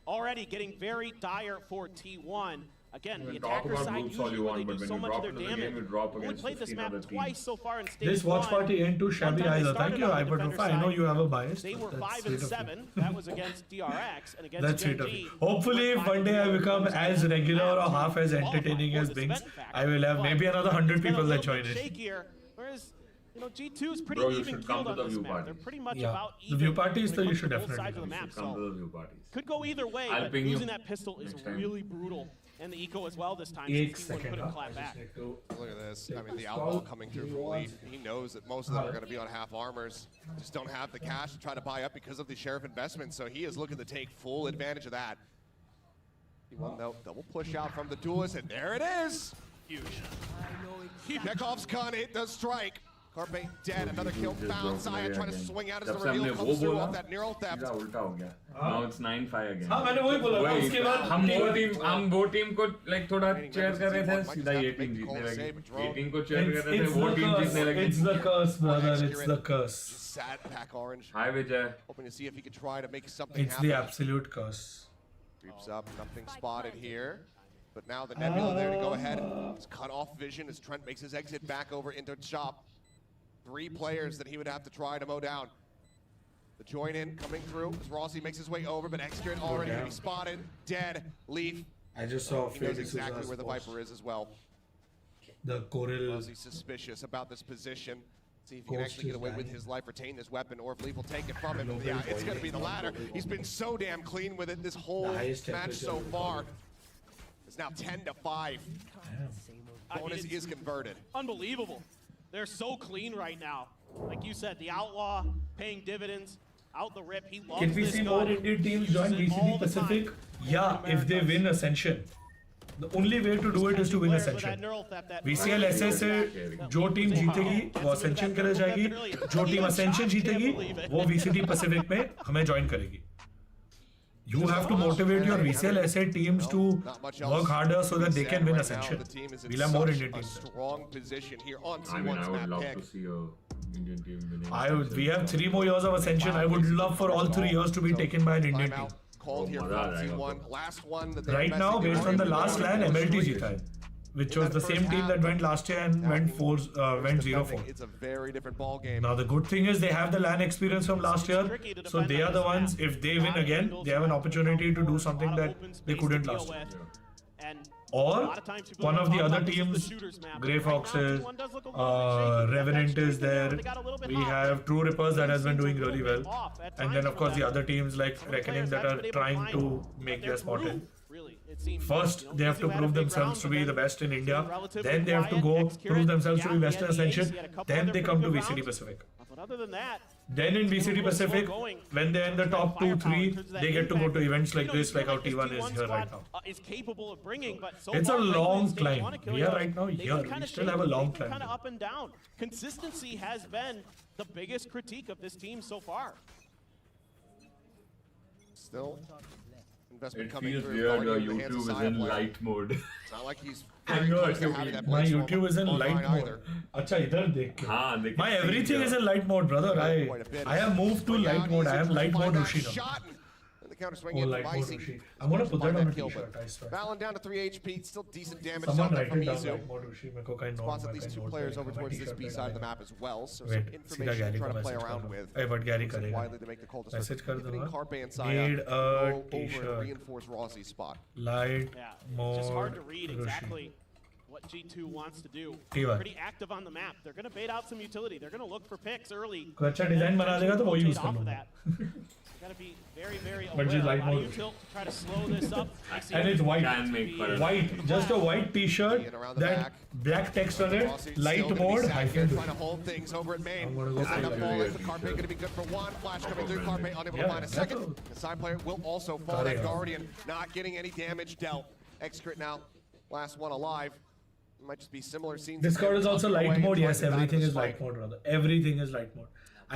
already getting very dire for T1. Again, the You can talk attacker about side groups all usually you where they want, do but when so you much of drop their into the game, damage. you drop Only against played this 15 map other twice teams. so far in stage This watch 1. party ain't too One shabby time they either. started Thank you, on the Hypertrophy. defender I know side. you have a bias. They but were that's 5 sweet and of you. 7. That was against DRX and against That's Gen sweet of G. you. Hopefully, if one day I become as regular or half as entertaining as Bings, I will have maybe another 100 people that join it. Shakier, whereas G2 is pretty Bro, you even should come keeled to on the this view map. parties. They're pretty much Yeah. about The even. view parties, when though, it you comes should to both definitely sides of the come. map. Come to So the view parties. could go either way, I'll but ping you losing that pistol is next time. really brutal. And the eco as well this time. एक since T1 second. couldn't I clap just back. need to. Look at this. I mean, the outlaw coming through from Leaf. He knows that most of them are going to be on half armors. Just don't have the cash to try to buy up because of the sheriff investment. So he is looking to take full advantage of that. He won though. Double push out from the Duelist, and there it is. Huge. Chekhov's gun, it does strike. Carpe dead, another kill Just found. broke Saya away trying to again. swing out as the जब से reveal हमने वो comes through बोला, off that neural theft. सीधा उल्टा हो गया. Now it's 9-5 again. हाँ मैंने वही बोला था. उसके बाद हम वो टीम को like थोड़ा cheer कर रहे थे, सीधा ये टीम जीतने लगी. ये टीम को cheer कर रहे थे, वो टीम जीतने लगी. It's the curse, brother. It's the curse. Just sat back orange, Hi Vijay. hoping to see if he could try to make something It's happen. the absolute curse. Creeps up, nothing spotted here. But now the Nebula there to go ahead. It's cut off vision as Trent makes his exit back over into shop. 3 players that he would have to try to mow down. The join in coming through as Rossi makes his way over, but Execute already going to be spotted. Dead. Leaf. I just saw He knows Felix's exactly where the post. Viper is as well. The Coral. Rossi's suspicious about this position. See if he can Ghost actually get is away with dying. his life, retain this weapon, or if Leaf will take it from him. Yeah, it's going to be the latter. He's been so damn clean with it this whole The highest match so temperature. far. It's now 10-5. I mean, Bonus it's is converted. unbelievable. They're so clean right now. Like you said, the outlaw paying dividends out the rip. He loves Can we this see gun. more Indian teams Uses join it all VCT the Pacific? time. Yeah, if they win Ascension. The only way to do it is to win Players with that Ascension. neural theft, that VCL SS से जो team जीतेगी वो Ascension के लिए जाएगी. जो team Ascension जीतेगी वो VCT Pacific में हमें join करेगी. You have to motivate your VCL SA teams to work harder so that they can win Ascension. We'll have more Indian teams. Strong position here on I mean, T1's I would map love pick. to see a Indian team winning. We have 3 more years of Ascension. I would love for all 3 years to be taken by an Indian team. Timeout called here from T1. Last one that they Right now, based on the last LAN, MLT जीता है, which was the same team that went last year and went 0-4. It's a very different ball game. Now the good thing is they have the LAN experience from last year, so they are the ones. If they win again, they have an opportunity to do something that they couldn't last year. And Or a lot of times people one don't of the talk other about this is the teams, shooters map. Grey Right now, Foxes, T1 does look a little bit shaky. Revenant That is there. they got a little bit We hot. have True Rippers that has been doing Seems a really little well, bit off at and then times of course for the them. other teams like Some Reckoning players that have are been able trying find, to but make they're their spot in. brute, really. It seems, First, they have to Izu had a prove big themselves round, to but be then the best in India. relatively Then they have to quiet. go Excuret, prove themselves to yeah, be he best had in the ace, Ascension. he had a couple Then other they come to good VCT rounds. Pacific. But other than that, Then in VCT little slow Pacific, going. when they're in the top 2-3, they get to go to events like this, like how T1 is here right now. Is capable of bringing, but so It's a far, frankly, long in stage climb. one of We are Kilios, right now they've here. been We kinda still have a shaky. long They've been climb. Kind of up and down. Consistency has been the biggest critique of this team so far. Still, investment It coming feels through. weird going into the hands YouTube of is Saya in player. light mode. It's not like he's I very know, close to it's having that My play YouTube is in online light either. mode. अच्छा इधर देख के. हाँ, they can My see everything the- is in light mode, brother. Quite a bit. I have moved to Swing light out, mode. I easy am to light find mode that Rushi now. shot. And the counter swing Oh, in light from mode Icy. Rushi. I'm gonna put Find that on a kill, t-shirt, but I swear. Valen down to 3 HP, still decent damage Someone dealt write from it down, Izu. light mode Rushi. मेरे को कहीं note Spots में at least कहीं 2 note players करके over मैं towards this t-shirt B पे side of the डालूंगा. map as well, so Wait, some सीधा information Gary to try को to play message around करूँ. with. Hey, but Gary Looks करेगा. widely to make the call to start Message कर giving दूंगा. Carpe and Saya Need a go over t-shirt. and reinforce Rossi's spot. Light Yeah, it's just hard to mode read Rushi. exactly what G2 wants to do. T1. Pretty active on the map. They're going to bait out some utility. They're going to look for picks early. कोई अच्छा design बना देगा तो वो use कर Off of लूंगा. that. Got to be very, very But aware. just light How do mode. you tilt to try to slow this up? And it's white. Can make fun of it. White, just a white T-shirt, that black text on it, light mode, hyphen. Trying to hold things over at main. I'm gonna go Side up for ball it. is Carpe going to be good for one. Flash coming through. Carpe unable to Yeah, find a that's second. a- The side player will also fall. That Guardian not getting any damage dealt. Excrit now, last one alive. Might just be similar scenes. Discord is also light mode. Yes, Towards the back of everything the is light spike. mode, brother. Everything is light mode.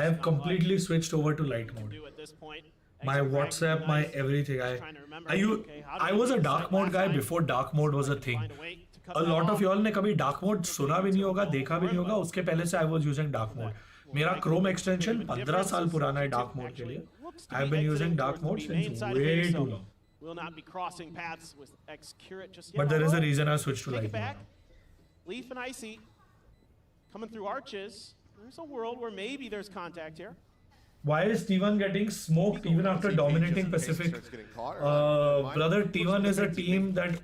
I have completely switched over to light mode. Do at this point. My Exit WhatsApp, nice. my everything. Trying to remember, okay, how do I we was a use dark that mode last guy time? before dark mode was a thing. Find a way to cut A that lot off. of y'all ने कभी dark mode सुना भी नहीं होगा, देखा भी नहीं होगा. उसके पहले से I was using dark mode. मेरा Chrome extension 15 साल पुराना है dark mode के लिए. I've been using dark mode since way too long. Will not be crossing paths with X-Curate just yet. But there is a Although, reason I switched to take light it back. mode. Leaf and Icy coming through arches. There's a world where maybe there's contact here. Why is T1 getting smoked even after dominating Pacific? Brother, T1 is a team that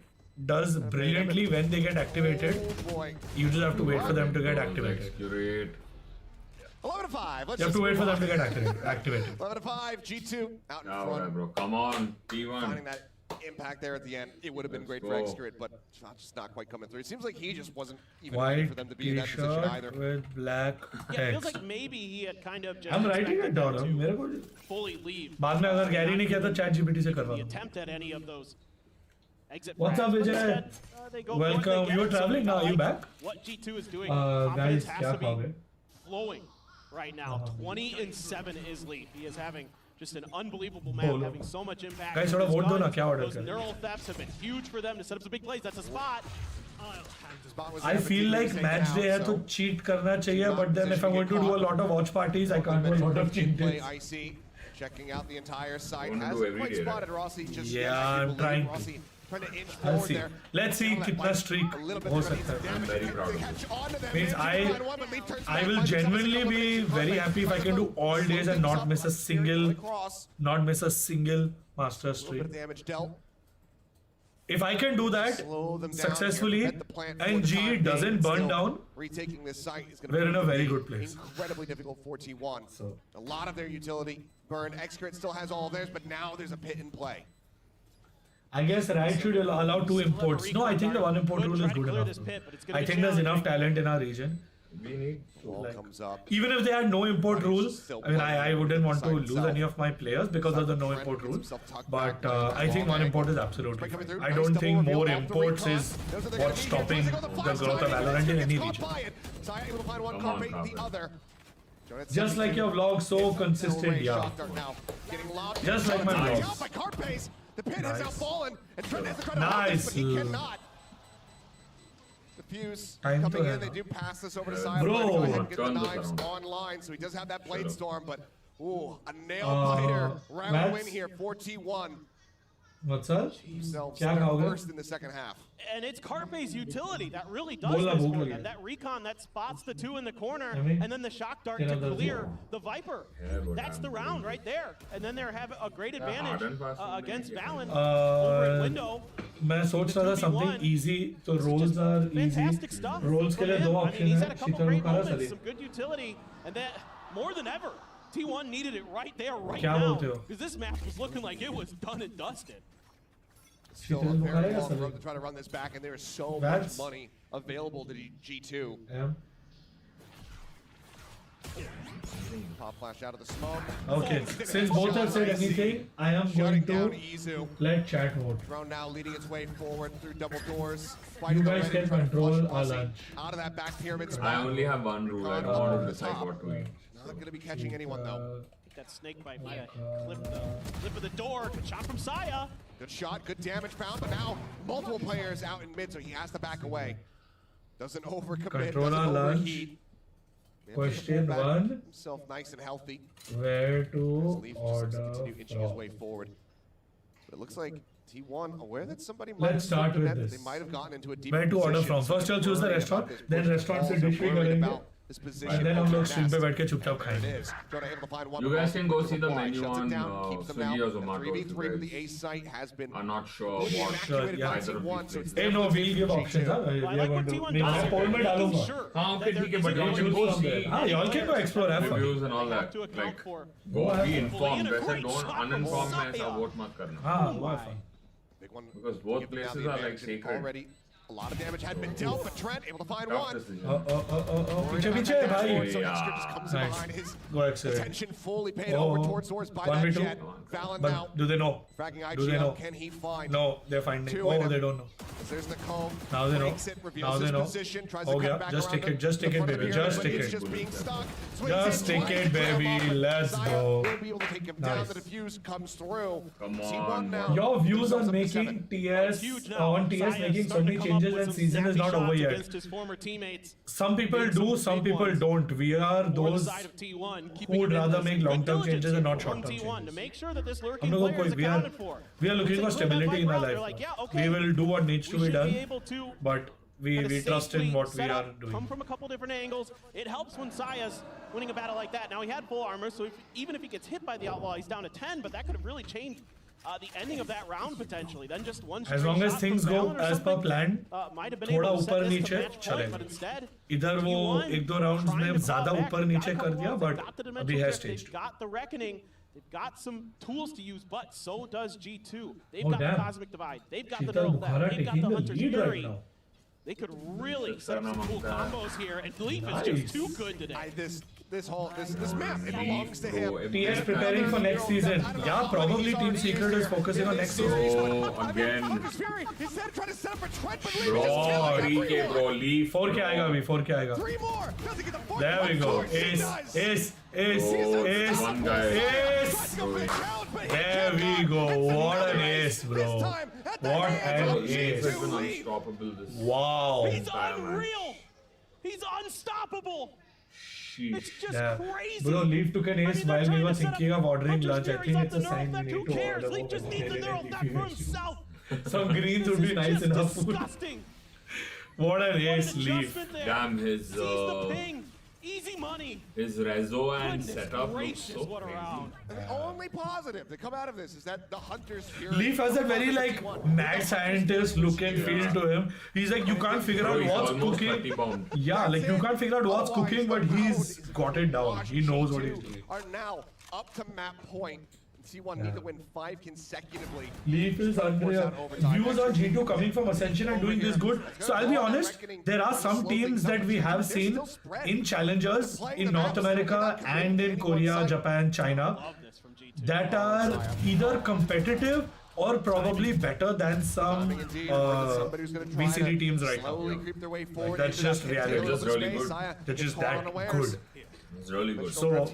does brilliantly when they get activated. Oh boy. You just have to wait for them to get activated. Accurate. 11 to 5. Let's You have just to wait move for them on. to get activated. 11 to 5. G2 out in Yeah, front. bro. Come on, Finding T1. that impact there at the end. It would have been Let's great for go. Excrit, but just not quite coming through. It seems like he just wasn't even ready White for them to be in that position T-shirt either. with black Yeah, it feels text. like maybe he had kind of just I'm writing it expected down. them मेरे to को fully leave. बाद में अगर Gary ने किया तो chat GPT से करवा The दूँ. attempt at any of those exit What's up, frags, but Vijay? instead, they go for it, they Welcome. get You're it, so traveling now. I Are you like back? What G2 is doing, Guys, confidence has क्या to be खाओगे? flowing right now. 20-7 is Leaf. He is having just an unbelievable map, बोलो. having so much impact. Guys, with थोड़ा his vote दो ना, guns. क्या order Those करें? neural thefts have been huge for them to set up some big plays. That's a spot. Spot was I there, but feel T1 like taken match out, day है तो so cheat करना चाहिए, not but then if I positioned want to to get do a caught. lot of watch parties, I can't do a lot of cheat Play days. Icy, checking out the entire site. Wanna do Hasn't every quite day, right? spotted Rossi just Yeah, yet. I do I'm believe trying to. Rossi trying to inch Let's forward see. there. Let's see Some of that कितना bite, streak a little bit हो there, but needs सकता some है. damage. very proud They of catch on to them. Means Manages to find one, but Leaf turns I back, will finds himself a genuinely single be elimination. very happy if I can do all days and not miss a single, Across. not miss a single master A little bit of streak. damage dealt. If I can do that Slow them down successfully here, prevent the plant for and the G time being, doesn't burn still down, retaking this site is going we're in a to very be good place. incredibly difficult for T1. So- A lot of their utility burned. Excrit still has all of theirs, but now there's a pit in play. I guess Riot should allow 2 imports. No, I think the 1 import rule is good enough. I think there's enough talent in our region. We need Ball Like, comes up. Even if they had no import rule, I mean, I wouldn't want to Side lose itself. any of my players because of the no import rule. But I think 1 import is absolutely fine. I don't think more imports is what's stopping the growth of Valorant in any region. Come on, Carpe. Just like your vlog, so consistent, yeah. Just like my vlogs. The pin has now Nice. fallen, and Trent has to try to Nice. hold this, but he cannot. Diffuse Time coming to in, they have- do pass this over to Silent. Bro. Go ahead and get the Turn this knives around. online, so he does have that blade up. storm, but ooh, a nail biter. Round Mads? win here for T1. What's up? Themselves क्या their खाओगे? first in the second half. And it's Carpe's utility that really does बोलना this भूख for लगी them. है. That recon that spots the 2 in the corner, I mean, and then the shock dart तेरा to दर्द clear हुआ. the Viper. Yeah, but That's the I'm round doing right there. And then they have a great advantage hard and fast and against then Valen get over at Uh, window. मैं सोच रहा था something easy, तो rolls are easy. Fantastic stuff. Rolls के from लिए him. दो I mean, option he's है. had a couple Sheetal great Bukhara moments, सली. some good utility, and that more than ever, T1 needed it right there, right क्या now, बोलते हो? because this match was looking like it was done and dusted. Still a Sheetal very Bukhara long सली. road to try to run this back, and there is so much That's- money available to G2. Yeah. Pop flash out of the smoke. Okay, since both have said anything, I am Shutting going down to Izu. let chat vote. Drone now leading its way forward through double doors. You guys can control our Aussie lunch. out of that back pyramid I spot. only have one rule. I don't want to decide what to eat. Not going to be catching anyone though. I think that snake bite might have clipped the lip of the door. Good shot from Saya. Good shot, good damage found, but now multiple players out in mid, so he has to back away. Doesn't overcommit, Control doesn't our lunch. overheat. Question Pull back one. Himself nice and healthy. Where to Leaf just has to order continue inching his from? way forward. But it looks like T1 aware that somebody might Let's have start looked with at, this. They might have gotten into a deep Where to order position, from? so First, I'll choose the worrying restaurant, about this. then We're restaurant se also dish bhi worried karenge. about this position. And then हम लोग stream पे बैठ के चुपचाप There it खाएंगे. is. Jonah able to find one. You guys can go see the Wide, menu shuts it on down, keeps them Swiggy out. or Zomato. 3v3 with the A site has been I'm not sure really what evacuated yeah. by either of T1, these so it's Hey, no, definitely we'll give G2. options. Huh? Well, I We are like going what to. T1 नहीं, does मैं here. poll में They're making डालूंगा. sure हाँ, that okay, there ठीक है, isn't but a y'all bunch can of go GG see- हाँ, y'all can go explore, have fun. Reviews and all They have that. to account Like, for. go have be fun. informed. And a वैसे great don't shot from uninformed में ऐसा Saya. vote मत करना. हाँ, वो fun. Big one. Because both Give them now places the are like advantage. sacred. Already a lot of damage had been dealt, but Trent able to find Tough one. decision. पीछे पीछे भाई. So Extra just comes in Nice. behind his Go accelerate. attention fully paid Oh, over towards Source by that 1v2. jet. Valen now. But do they know? Fragging Do they know? IGL, can he find? No, they're finding. Two Oh, in him. they don't know. There's the comb. Now they know. Breaks it, reveals Now they his know. position, tries Oh, to yeah. cut back Just around take it, the- just take the it, front of the baby. pyramid, Just but take he's it. just being stuck. Just Swings in take twice it, to trail baby. off, but Let's Zaya go. will be able to take him down. Nice. The defuse comes through. Come T1 on, now. bro. Your views Themselves on up to making 7. TS Huge now. on TS Saya's making so starting many to come up changes with and some season is snappy not over shots yet. against his former teammates. Some people do, some big people ones. don't. We are For the those side of T1, who keeping would him in rather this make good long-term diligence changes and here not from short-term T1 to changes. make sure that this हम lurking लोगों player is को accounted for. we are looking It's a for good stability in our round. They're life. like, yeah, We okay, will do what needs to we be should done, be able to but we kinda trust in safely what we set are up, doing. Come from a couple different angles. It helps when Saya's winning a battle like that. Now he had full armor, so even if he gets hit by the outlaw, he's down to 10. But that could have really changed the ending of that round potentially. Then just one. As long as things go as per plan, might have been थोड़ा able to set ऊपर this to नीचे match point, चलेगा. but instead, इधर वो T1 एक दो rounds trying में to ज़्यादा claw back. ऊपर They've नीचे got a कर couple दिया, walls, but they've got the अभी dimensional has drift, they've changed. got the reckoning. They've got some tools to use, but so does G2. They've Oh, got damn. the Cosmic Divide. They've got the Sheetal Neural Bukhara Theft. They've got taking the the Hunter's lead right Fury. now. They could really set up some cool combos here, and Leaf is Nice. just too good today. This map, it belongs to him. TS preparing for next season. Yeah, probably Team Secret is focusing on next season. So again, Hunter's Fury, instead of trying to set up a Trent, but Leaf bro, just killing 3K, everyone. bro, leave. 4 क्या आएगा अभी? 4 क्या आएगा? 3 more. Doesn't get the fourth There we one. go. Of course he Ace, does. ace, ace, Oh, ace, one guy. ace. Tries to go for the challenge, but he There cannot. we go. It's What another an ace. ace, bro. This time at the What hands an of ace. Leaf has G2 been Leaf. unstoppable this Wow. He's entire match. unreal. He's unstoppable. Sheesh. It's just Yeah. crazy. Bro, Leaf took an I ace mean, they're while we trying were to set up thinking of ordering Hunter's lunch. I Furies think off it's the a neural sign we theft. need Who to cares? order. Leaf just needs the neural theft for himself. Some greens would be This nice is just enough. disgusting. What an What an ace, Leaf. adjustment there. Damn, his Sees the ping. Easy money. rezo and Goodness setup looks gracious, so what a crazy. round. And the only positive to come out of this is that the Hunter's Fury. Leaf has a very like mad scientist look and feel to him. He's like, you can't figure Bro, out he's what's almost cooking. 30 pound. Yeah, like you can't figure out what's cooking, but he's got it down. He knows what he's doing. Are now up to map point. T1 need to win 5 consecutively. Leaf is unreal. Views on G2 coming from Ascension and doing this good. So I'll be honest, there are some teams that we have seen in challengers in North America and in Korea, Japan, China Love this from G2. that are either competitive or probably better than some VCT teams right now. That's just reality. Just really good. They're just that good. It's really good. So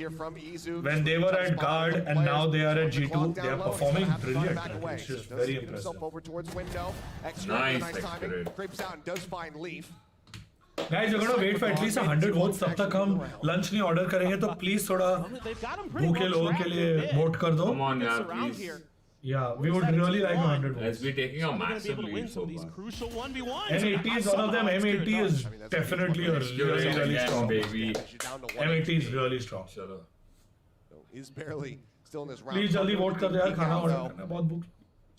when they were at guard and now they are at G2, they are performing brilliant. It's just very impressive. Nice, accurate. Creeps out and does find Leaf. Guys, we're gonna wait for at least 100 votes. तब तक हम lunch नहीं order करेंगे तो please थोड़ा They've got him pretty भूखे well लोगों tracked के a लिए bit. vote कर दो. Come on, It's yeah, around please. here. Yeah, we would really like 100 Let's votes. be taking a They're gonna be massive able to win lead some so of these far. crucial 1v1s. M80 is one of them. M80 is definitely a really, really Again, strong. baby. M80 is really strong. Shut up. He's barely still in this round. Please जल्दी vote कर दो यार, खाना order करना है, बहुत भूख.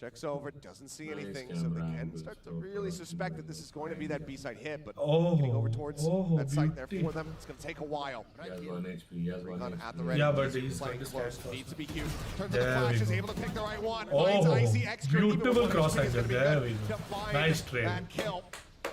Checks over, doesn't see Nice anything, game, so they Ram. can Good start to stuff, really bro. suspect that this is going to be that B-side hit, but Oh, getting over towards oh, that site there beauty. for them, it's going to take a while. He has 1 HP. He has 1 At the HP. ready. Yeah, but he's playing got this close. catch Needs to be huge. Turns There to the flash, we is go. able to pick the right one. Oh, Finds Icy extra, even beautiful before cross the angle. shooting is There gonna we be go. to find Nice trade. that kill.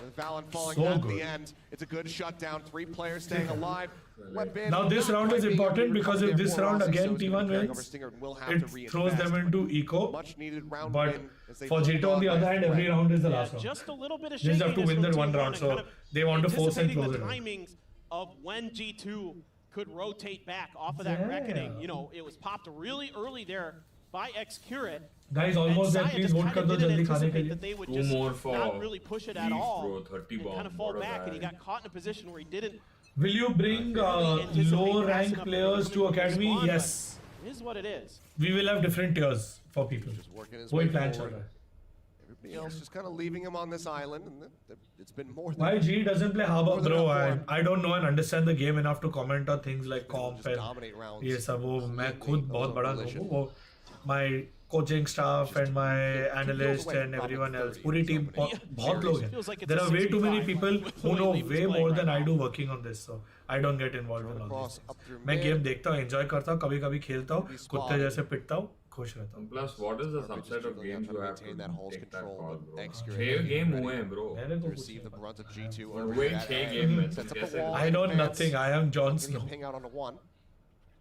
With Valen falling So at good. the end. It's a good shutdown. 3 players staying alive. Weapon Now this not round quite is being important able to because recover if there this for round Rossi, again so he's gonna T1 be carrying wins, over Stinger and will have it to reinvest. throws them into eco. Much needed round But win as they for move G2 on the on other by hand, threat. every round is the Yeah, last round. just a little bit of They just have to shakiness win that from one T1 round, and so kind of they want to force and anticipating close the it. timings of when G2 could rotate back off of that Yeah. reckoning. You know, it was popped really early there by X-Curate. Guys, almost there. Please vote कर दो जल्दी खाने के लिए. That they would 2 just more for not really push it at Leaf, all bro, 30 and kind of bomb, fall what a back, and he guy. got caught in a position where he didn't. Will you bring low rank players to academy? Yes. It is what it is. We will have different tiers for people. Working his वही way plan चल forward. रहा है. Everybody else just kind of leaving him on this island, and it's been more than... Why G doesn't play Harbor, more than bro? enough for him. I don't know and understand the game enough to comment on things like He'll comp just and dominate rounds ये सब वो मैं खुद completely बहुत on बड़ा collision. हूँ वो my coaching staff and my analyst and everyone else पूरी team बहुत लोग हैं. Feels like it's There a are way too many 65 people with who the way know Leaf is way playing more right than I now. do working on this, so I don't get involved in all Cross this. up through मैं mid. Game देखता हूँ, enjoy करता हूँ, कभी-कभी खेलता हूँ, कुत्ते जैसे पिटता हूँ, खुश रहता हूँ. Plus, what is the subset of games you have to Maintain that hole's take that control, call, but bro? execute 6 game हुए हैं, bro. मैंने To तो कुछ receive the नहीं brunt of G2 और over वही that 6 A. game में Sets up कैसे a wall. I know defense. nothing. I am Jon Getting a Snow. ping out onto one.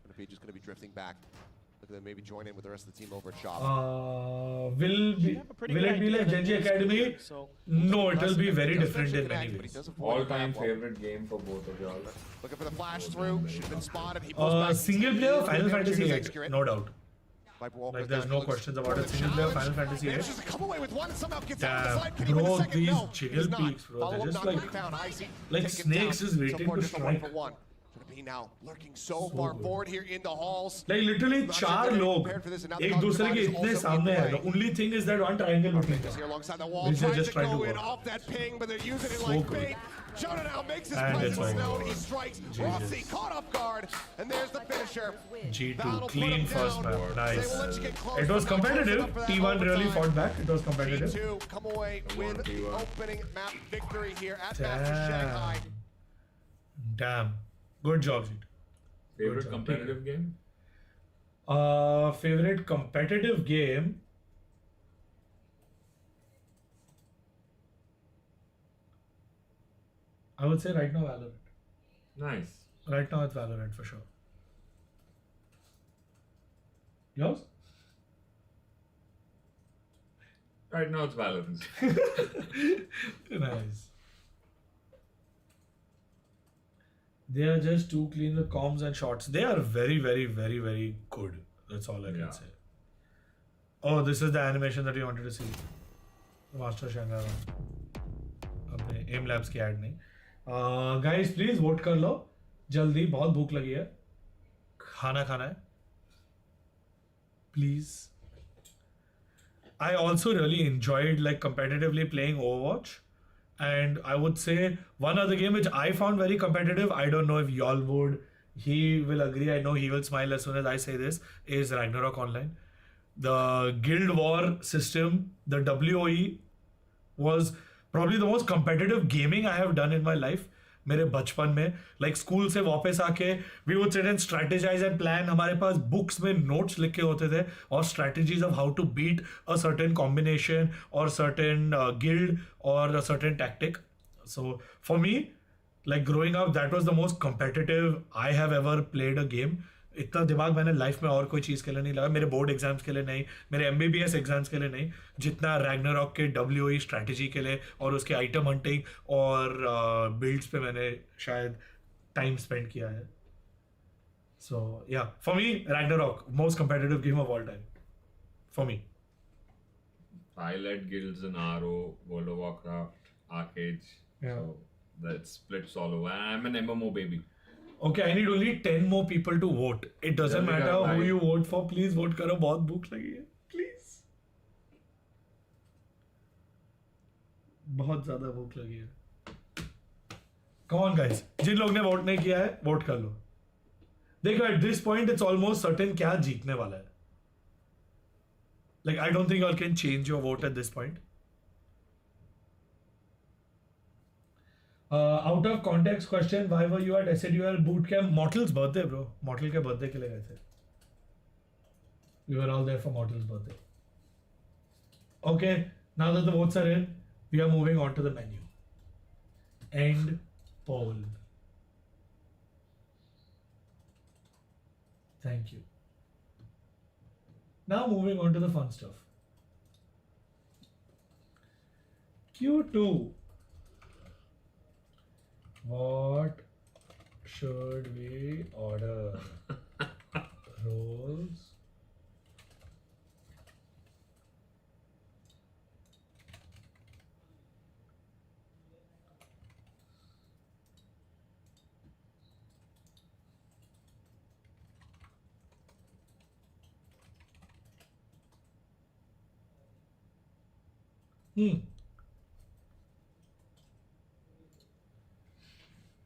Gonna be just gonna be drifting back. Look at them maybe join in with the rest of the team over at shop. Will it be like Genji Academy? So No, it will be very He does different mention in many connect, but he ways. does avoid the All-time grab well. favorite game for both of y'all. Looking for the flash through. Should have been spotted. He pulls back. Single player Final Never Fantasy chooses 8, execute. no doubt. Viper Walker Like there. there's He no looks questions for about the it. Single player challenge. Final Fantasy 8. Manages to come away with one and somehow gets out of the Damn, side. Can he win bro, the second? these No, jiggle does not. peaks, bro, they're Follow-up just not gonna like- be found. Icy like taken snakes down. is waiting So far, to just a one strike. for one. Gonna be now lurking so far good. forward here in the halls. Like literally Not sure चार they're लोग prepared for this, and now the एक Cosmic दूसरे के is इतने also सामने in हैं. play. The only thing is that one triangle looking. Just here alongside the wall, Which they're tries just to trying to go in work. off that ping, but they're using it So like good. bait. Jonah now makes his And it's presence over. known. He strikes. Rossi caught off guard, and there's the finisher. G2 That'll put clean him first down. map. They Nice. will let you get close, It was but not close competitive. enough for that T1 really overtime. fought back. It was competitive. G2 come away with the T1. opening map victory here at Master Shanghai. Damn. Good job, G2. Favorite job. competitive game? Favorite competitive game? I would say right now Valorant. Nice. Right now it's Valorant for sure. Yours? Right now it's Valorant. Nice. They are just too clean with comms and shots. They are very, very, very, very good. That's all I can Yeah. say. Oh, this is the animation that you wanted to see. The Master Shanghai one. अपने M labs की add नहीं. Guys, please vote कर लो जल्दी. बहुत भूख लगी है. खाना खाना है. Please. I also really enjoyed like competitively playing Overwatch. And I would say one other game which I found very competitive, I don't know if y'all would, he will agree, I know he will smile as soon as I say this, is Ragnarok Online. The Guild War system, the WoE, was probably the most competitive gaming I have done in my life. मेरे बचपन में like school से वापस आके we would sit and strategize and plan. हमारे पास books में notes लिखे होते थे और strategies of how to beat a certain combination और सर्टेन गिल्ड और a certain tactic. So for me like growing up that was the most competitive I have ever played a game. इतना दिमाग मैंने life में और कोई चीज़ के लिए नहीं लगा. मेरे बोर्ड एग्जाम्स के लिए नहीं, मेरे MBBS एग्जाम्स के लिए नहीं, जितना रैग्नारॉक के WoE स्ट्रैटेजी के लिए और उसके आइटम हंटिंग और बिल्ड्स पे मैंने शायद टाइम स्पेंड किया है. सो या for me Ragnarok most competitive game of all time for me. I led guilds in RO, World of Warcraft, Arcades. Yeah. So that splits all over. I'm an MMO baby. Okay, I need only 10 more people to vote. It doesn't जल्दी matter करो who भाई. you vote for. Please vote करो. बहुत भूख लगी है. Please. बहुत ज़्यादा भूख लगी है. Come on guys. जिन लोग ने वोट नहीं किया है, वोट कर लो. देखो at this point it's almost certain क्या जीतने वाला है. Like I don't think you all can change your vote at this point. Out of context question, why were you at SADUL boot camp? Mortal's birthday, bro. Mortal के birthday के लिए गए थे. We were all there for Mortal's birthday. Okay, now that the votes are in, we are moving on to the menu. End poll. Thank you. Now moving on to the fun stuff. Q2. What should we order? Rolls.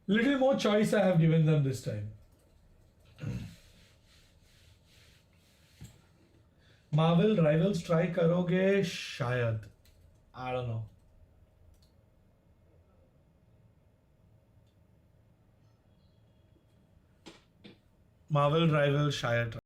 Little more choice I have given them this time. Marvel Rivals try karoge shayad. I don't know. Marvel Rivals shayad.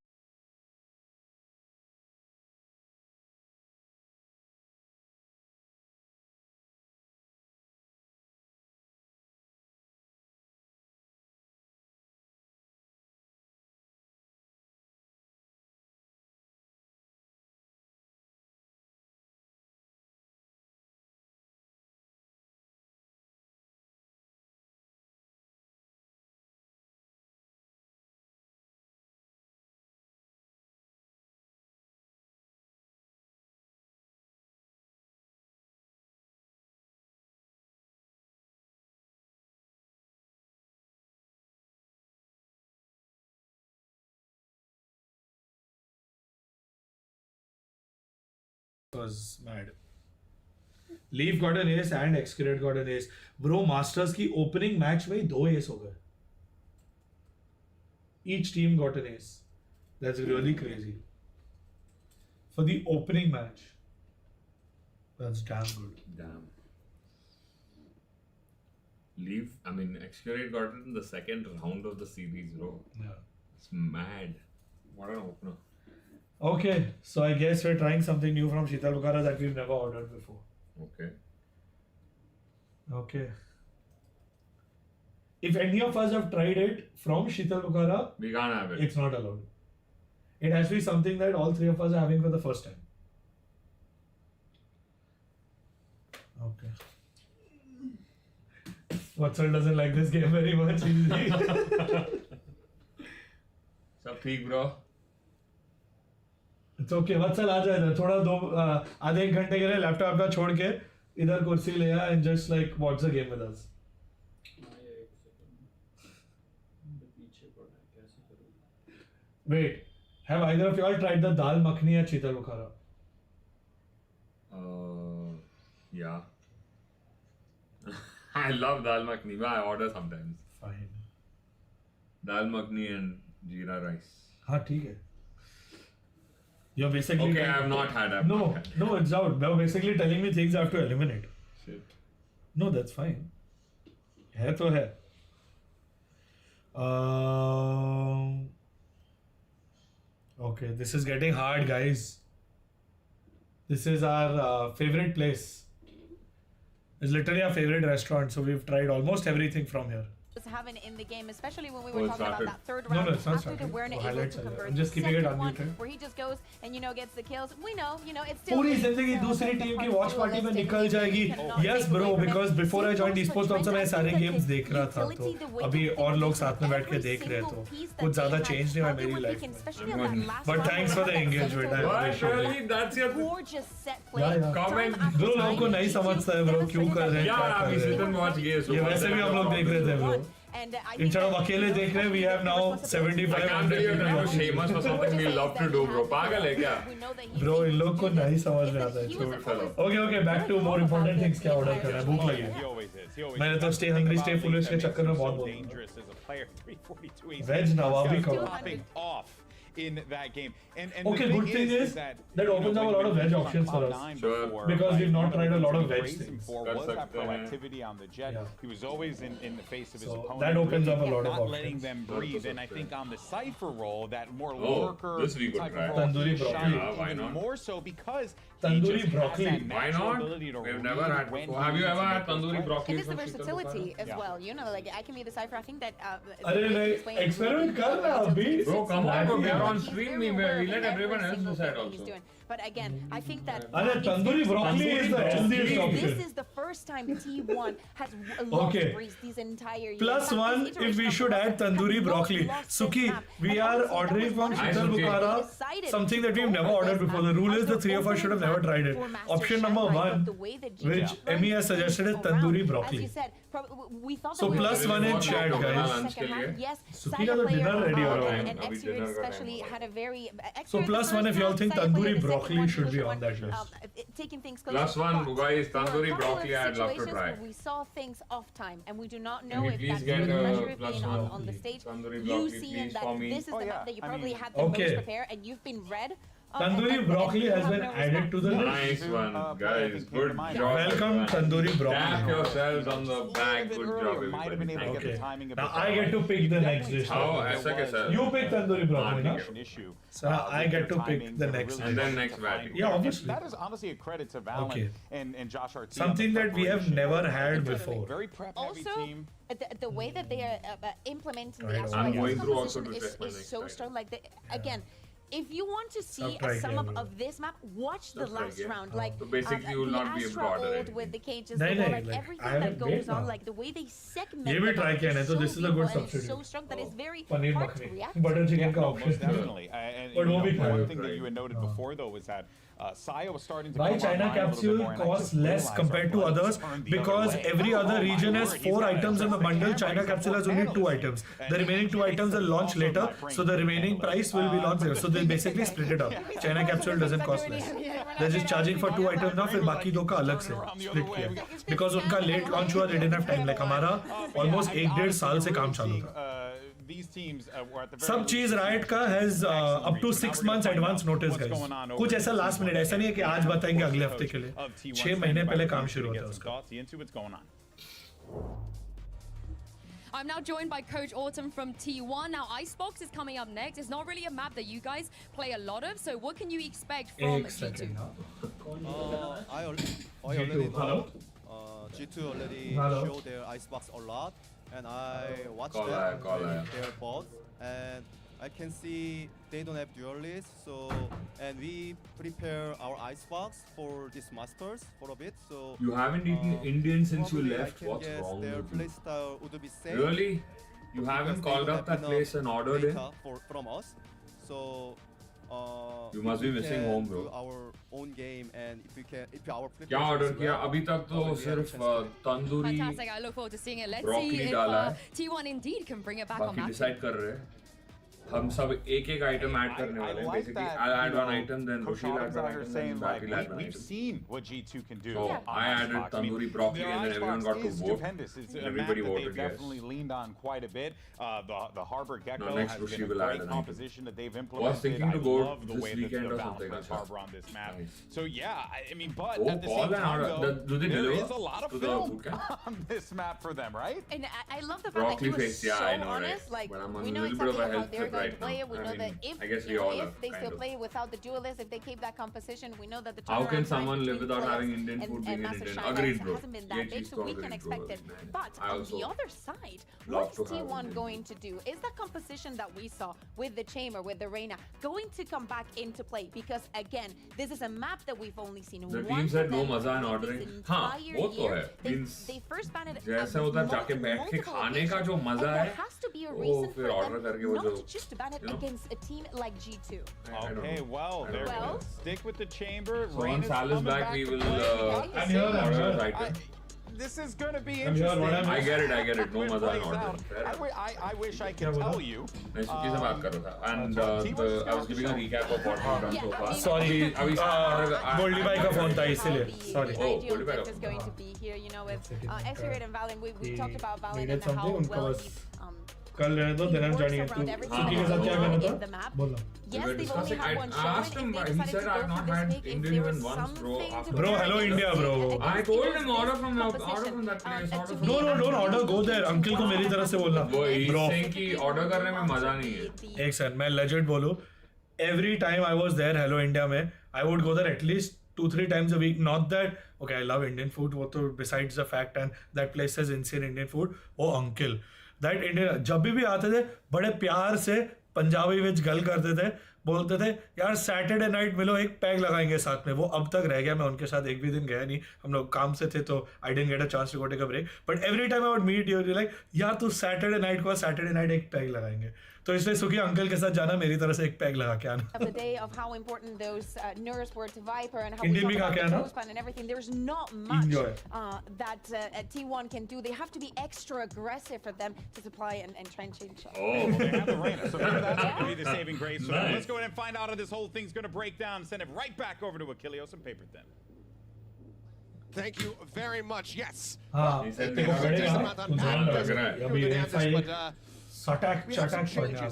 Was mad. Leaf got an ace and Excurate got an ace. Bro, Masters की opening match में 2 ace हो गए. Each team got an ace. That's really crazy. For the opening match. That's damn good. Damn. Leaf, I mean, Excurate got it in the second round of the series, bro. Yeah. It's mad. What an opener. Okay, so I guess we're trying something new from Sheetal Bukhara that we've never ordered before. Okay. Okay. If any of us have tried it from Sheetal Bukhara, We can't have it. it's not allowed. It has to be something that all three of us are having for the first time. Okay. Vatsal doesn't like this game very much. सब ठीक, bro. It's okay. Vatsal आ जा इधर. थोड़ा आधे एक घंटे के लिए लैपटॉप अपना छोड़ के इधर कुर्सी ले आ and just like watch the game with us. Wait, have either of you all tried the dal makhni at Sheetal Bukhara? Yeah. I love dal makhni, but I order sometimes. Fine. Dal makhni and jeera rice. हाँ ठीक है. You're basically Okay, I have not had it. No, it's out. You're basically telling me things I have to eliminate. Shit. No, that's fine. है तो है. Okay, this is getting hard, guys. This is our favorite place. It's literally our favorite restaurant, so we've tried almost everything from here. Having in the game, especially when we Oh, were it talking about started. that third No, round. it's not after the started. Werner Oh, able highlights to are there. convert I'm just the keeping it second one, unmuted. where he just goes and gets the kills. We know, it's still. पूरी जिंदगी दूसरी team की watch party में निकल जाएगी. Yes bro, because before I joined esports also मैं सारे games देख रहा था, तो अभी और लोग साथ में बैठ के देख रहे, तो कुछ ज़्यादा चेंज नहीं हुआ मेरी लाइफ में. But thanks for the engagement. I What? appreciate it. Really? That's your Gorgeous set play. Yeah. comment. Bro, लोगों को नहीं समझता है bro, क्यों कर रहे हैं, क्या Yeah, कर we रहे sit हैं. and watch games. ये वैसे भी हम लोग देख रहे थे bro. And I Instead of अकेले देख रहे, we have now 75 I can't believe you're trying to shame us for something we love to do, bro. पागल है क्या? Bro, इन लोग को नहीं समझ में आता है. Okay, back to more important things. क्या order करना है? भूख लगी है. He always is. He always मैंने तो stay hungry, stay foolish के चक्कर में बहुत बोला. dangerous as a player. 342 Veg Nawabi kebab. popping off in that game. And Okay, the good thing is that opens up a lot of veg options for us. Sure. Because we've not tried a lot of veg Praised him things. for Kar was that sakte hain. proactivity on the jet. Yeah. He was always in the face of his So opponent. that opens really up a lot of not letting options. them breathe. And I think on the Cypher role, that more Oh, lurker this we could type try. of role, Tandoori he broccoli. shined Yeah, why even not? more so because Tandoori he just broccoli. has that Why natural not? ability to We've read never had when before. he Have you needs ever to had make those tandoori plays. broccoli It is the from Sheetal versatility Bukhara? as Yeah. well. Like I can be the Cypher. I think that. अरे नहीं, experiment कर ना अभी. Bro, come on, bro. We are on He's stream. very We aware of let every everyone else single decide thing that he's also. doing. But again, I think that. अरे it's tandoori very broccoli is the healthiest This option. is the first time T1 has lost Okay. Breeze these entire years. Plus In fact, one this if we iteration should of add Velocity tandoori has broccoli. lost this Suki, map. we And are honestly, that ordering was from one Sheetal of the Bukhara decided something that to we've go never for ordered this before. map The rule is as the three of us should have never opening tried it. for Master Option number Shanghai, one, but the way that which G2 Emmy has suggested is tandoori As broccoli. you said, we thought So that we plus were one in gonna chat, go for guys. the second half. Yes, Suki Cypher का तो player, dinner ready हो रहा है. and अभी X-Series dinner का especially time had a very So plus one if you all think tandoori broccoli broccoli one, should be division on that one, list. taking things closer. Plus one, But guys, there are a tandoori couple broccoli of I'd love to situations try. where we saw things off time, and we do not know Can we if please that's get due to a pressure of plus being one? on the stage. Tandoori You broccoli, seeing please, that for me. this is the map that you probably had the Okay. most prepared, and you've been read. Tandoori and broccoli you has have been no added to the response. list. Nice one, guys. Good job. Welcome, everyone. tandoori broccoli. Tap yourselves on the back. Good job, Might have been everybody. able to get Okay. the timing a bit Now I better. get to pick the next Definitely dish. Oh, there ऐसा कैसा है? You pick tandoori broccoli, na? An issue. So I with get their to pick timing. the They were next really And then able next to batting. find- Yeah, and obviously. That is honestly a credit to Valorant Okay. and Josh RT. Something that we have never had Very before. prep heavy Also, team. the way that they are implementing Right, the I'm Astralis going through also composition to check my is next so time. strong. Like again, if you want to see I'll try a sum up again. of this map, watch the Just try last again. round. Like So basically you will the not be Astra abroad or ult anything. with the cages, Nahin, the whole, nahin, like like, everything I that haven't goes played on, now. like the way they segment. ये भी the try map किया is है, तो so this is a good beautiful and it's substitute. so strong that it's very Paneer hard to makhani. react. Butter chicken का No, option most है. definitely. And But you वो know, भी खाया one है. thing that you had noted before though was that Saya was starting to Why come China online a little bit capsule more, and I costs just less realized compared to our others budgets turned the because other way. every other Oh my region has word, he's 4 got a items in the terrific bundle. camera, China he's a capsule has full only 2 analyst. items. And The remaining 2 items are launched also later, my brain so the remaining analyst. price will be launched later. So they basically split it up. China capsule doesn't cost less. They're just charging for 2 items now, फिर बाकी 2 का अलग से split किया. Because उनका late launch हुआ, they didn't have time. Like हमारा almost 1.5 साल से काम चालू था. These teams were at the very सब चीज राइट का has up to 6 months advance notice guys. कुछ ऐसा last minute ऐसा नहीं है कि आज बताएंगे अगले हफ्ते के लिए. 6 महीने पहले काम शुरू होता है उसका. I'm now joined by Coach Autumn from T1. Now, Icebox is coming up next. It's not really a map that you guys play a lot of, so what can you expect from एक G2? second now. I already G2, hello? know G2 already Hello? show their Icebox a lot, and I watch Call them that, call play that. their bots, and I can see they don't have Duelist, so and we prepare our Icebox for this Masters for a bit, so You haven't eaten Indian since you probably left. I can What's guess wrong their with you? playstyle would be same. Really? You haven't because they called don't up have that place enough and ordered it? data from us, so You must be we missing can home, bro. do our own game, and if our क्या order preparation is किया? well, अभी तक तो we have a सिर्फ chance to win. Tandoori Fantastic. I look forward to seeing it. Let's broccoli see if डाला है. T1 indeed can bring it back on बाकी that. Decide कर रहे हैं. हम सब एक आइटम ऐड करने वाले हैं. Basically, I'll add one item, then Roshi will add one item, then Zaki will add one We've item. seen what G2 can do. So on I added Icebox. tandoori broccoli their and then everyone Icebox got to is vote. stupendous. It's a map Everybody that voted they've yes. definitely leaned on quite a bit. The Harbor Gecko next has Roshi been a will add great an composition that they've implemented. thinking to I go love the this way that weekend the or Valorant something, plays अच्छा. Harbor on this map. Nice. So yeah, I mean, but Oh, at the call same and time, order. though, Do they there deliver is a lot of to the film bootcamp? on this map for them, right? And I love the fact Broccoli that he was face, yeah, so I know, honest. right? Like But I'm on we a know little bit of exactly a how health they're trip going right to play now. it. We I know mean, that if I guess we you know, all if are, they kind still of. play without the Duelist, if they keep that composition, we know that the How can turnaround time someone live between without players having Indian and, food and being in Massive Indian? Shanghai Agreed, bro. hasn't been Yeah, that big, cheese so we agreed, can bro. expect it. Nice. But I on also the other side, love what is to have T1 Indian going to do? Is that composition that we saw with the Chamber, with the Reina, going to come back into play? Because again, this is a map that we've only seen The once team said of no them मजा in this ordering. entire वो तो year. है. Means They first banned it जैसे उधर जाके बैठ के खाने का जो मजा and है, there has to be a वो reason फिर for order them करके वो not जो, to just ban it you know? against a team like G2. I don't Okay, know. well, I there don't we know. go. Stick with the chamber. So Rain once is Sal is coming back, we to will play. I'm here, I'm order here. his item. This is going to be I'm here, interesting. what am I get it. No It मजा in plays ordering. out. Fair enough. I wish I क्या could बोला? tell you. मैं सुखी से बात कर रहा था. And I was giving a recap of what we've done so far. Sorry, अभी गोल्डी भाई का फोन था इसीलिए. Sorry. The Oh, ideal Goldie pick Bag. is going to be here, you know, with Second, X-Rated and Valorant. We he talked about Valorant needed and how something, उनका well बस he कल रहने दो, then I'm joining it too. सुखी के साथ क्या करना था? बोलो. Yes, they've only had one I asked showing. him, If they he decided said to go I've for not this had pick, if Indian there even was once, bro. something to After Bro, hello against India, bro. I against told Eagles' him order from composition, that place. and Order to from me, No, don't order. Go there. Uncle को मेरी तरफ से बोलना. वो he's Bro. saying कि order करने में मजा नहीं है. एक सेकंड मैं legit बोलूं. Every time I was there, Hello India में, I would go there at least 2-3 times a week. Not that okay, I love Indian food. वो तो besides the fact and that place has insane Indian food. वो uncle, that Indian जब भी आते थे बड़े प्यार से पंजाबी विच गल करते थे, बोलते थे यार सैटरडे नाइट मिलो एक पैग लगाएंगे साथ में. वो अब तक रह गया. मैं उनके साथ एक भी दिन गया नहीं. हम लोग काम से थे तो I didn't get a chance to go take a break. But every time I would meet you like यार तू सैटरडे नाइट को सैटरडे नाइट एक पैग लगाएंगे. तो इसलिए सुखी अंकल के साथ जाना, मेरी तरह से एक पैग लगा के आना. of the day of how important those nerves were to Viper and how Indian we भी talk खा के about the आना. Toast Pan and everything. There's not much Enjoy. that T1 can do. They have to be extra aggressive for them to supply and try and change. Oh. Well, they have the Reina, so maybe that's going to be the saving grace. So let's go go ahead and find out how this whole thing's going to break down and send it right back over to Achilleos and Paper Thin. Thank you very much. Yes. He said they It's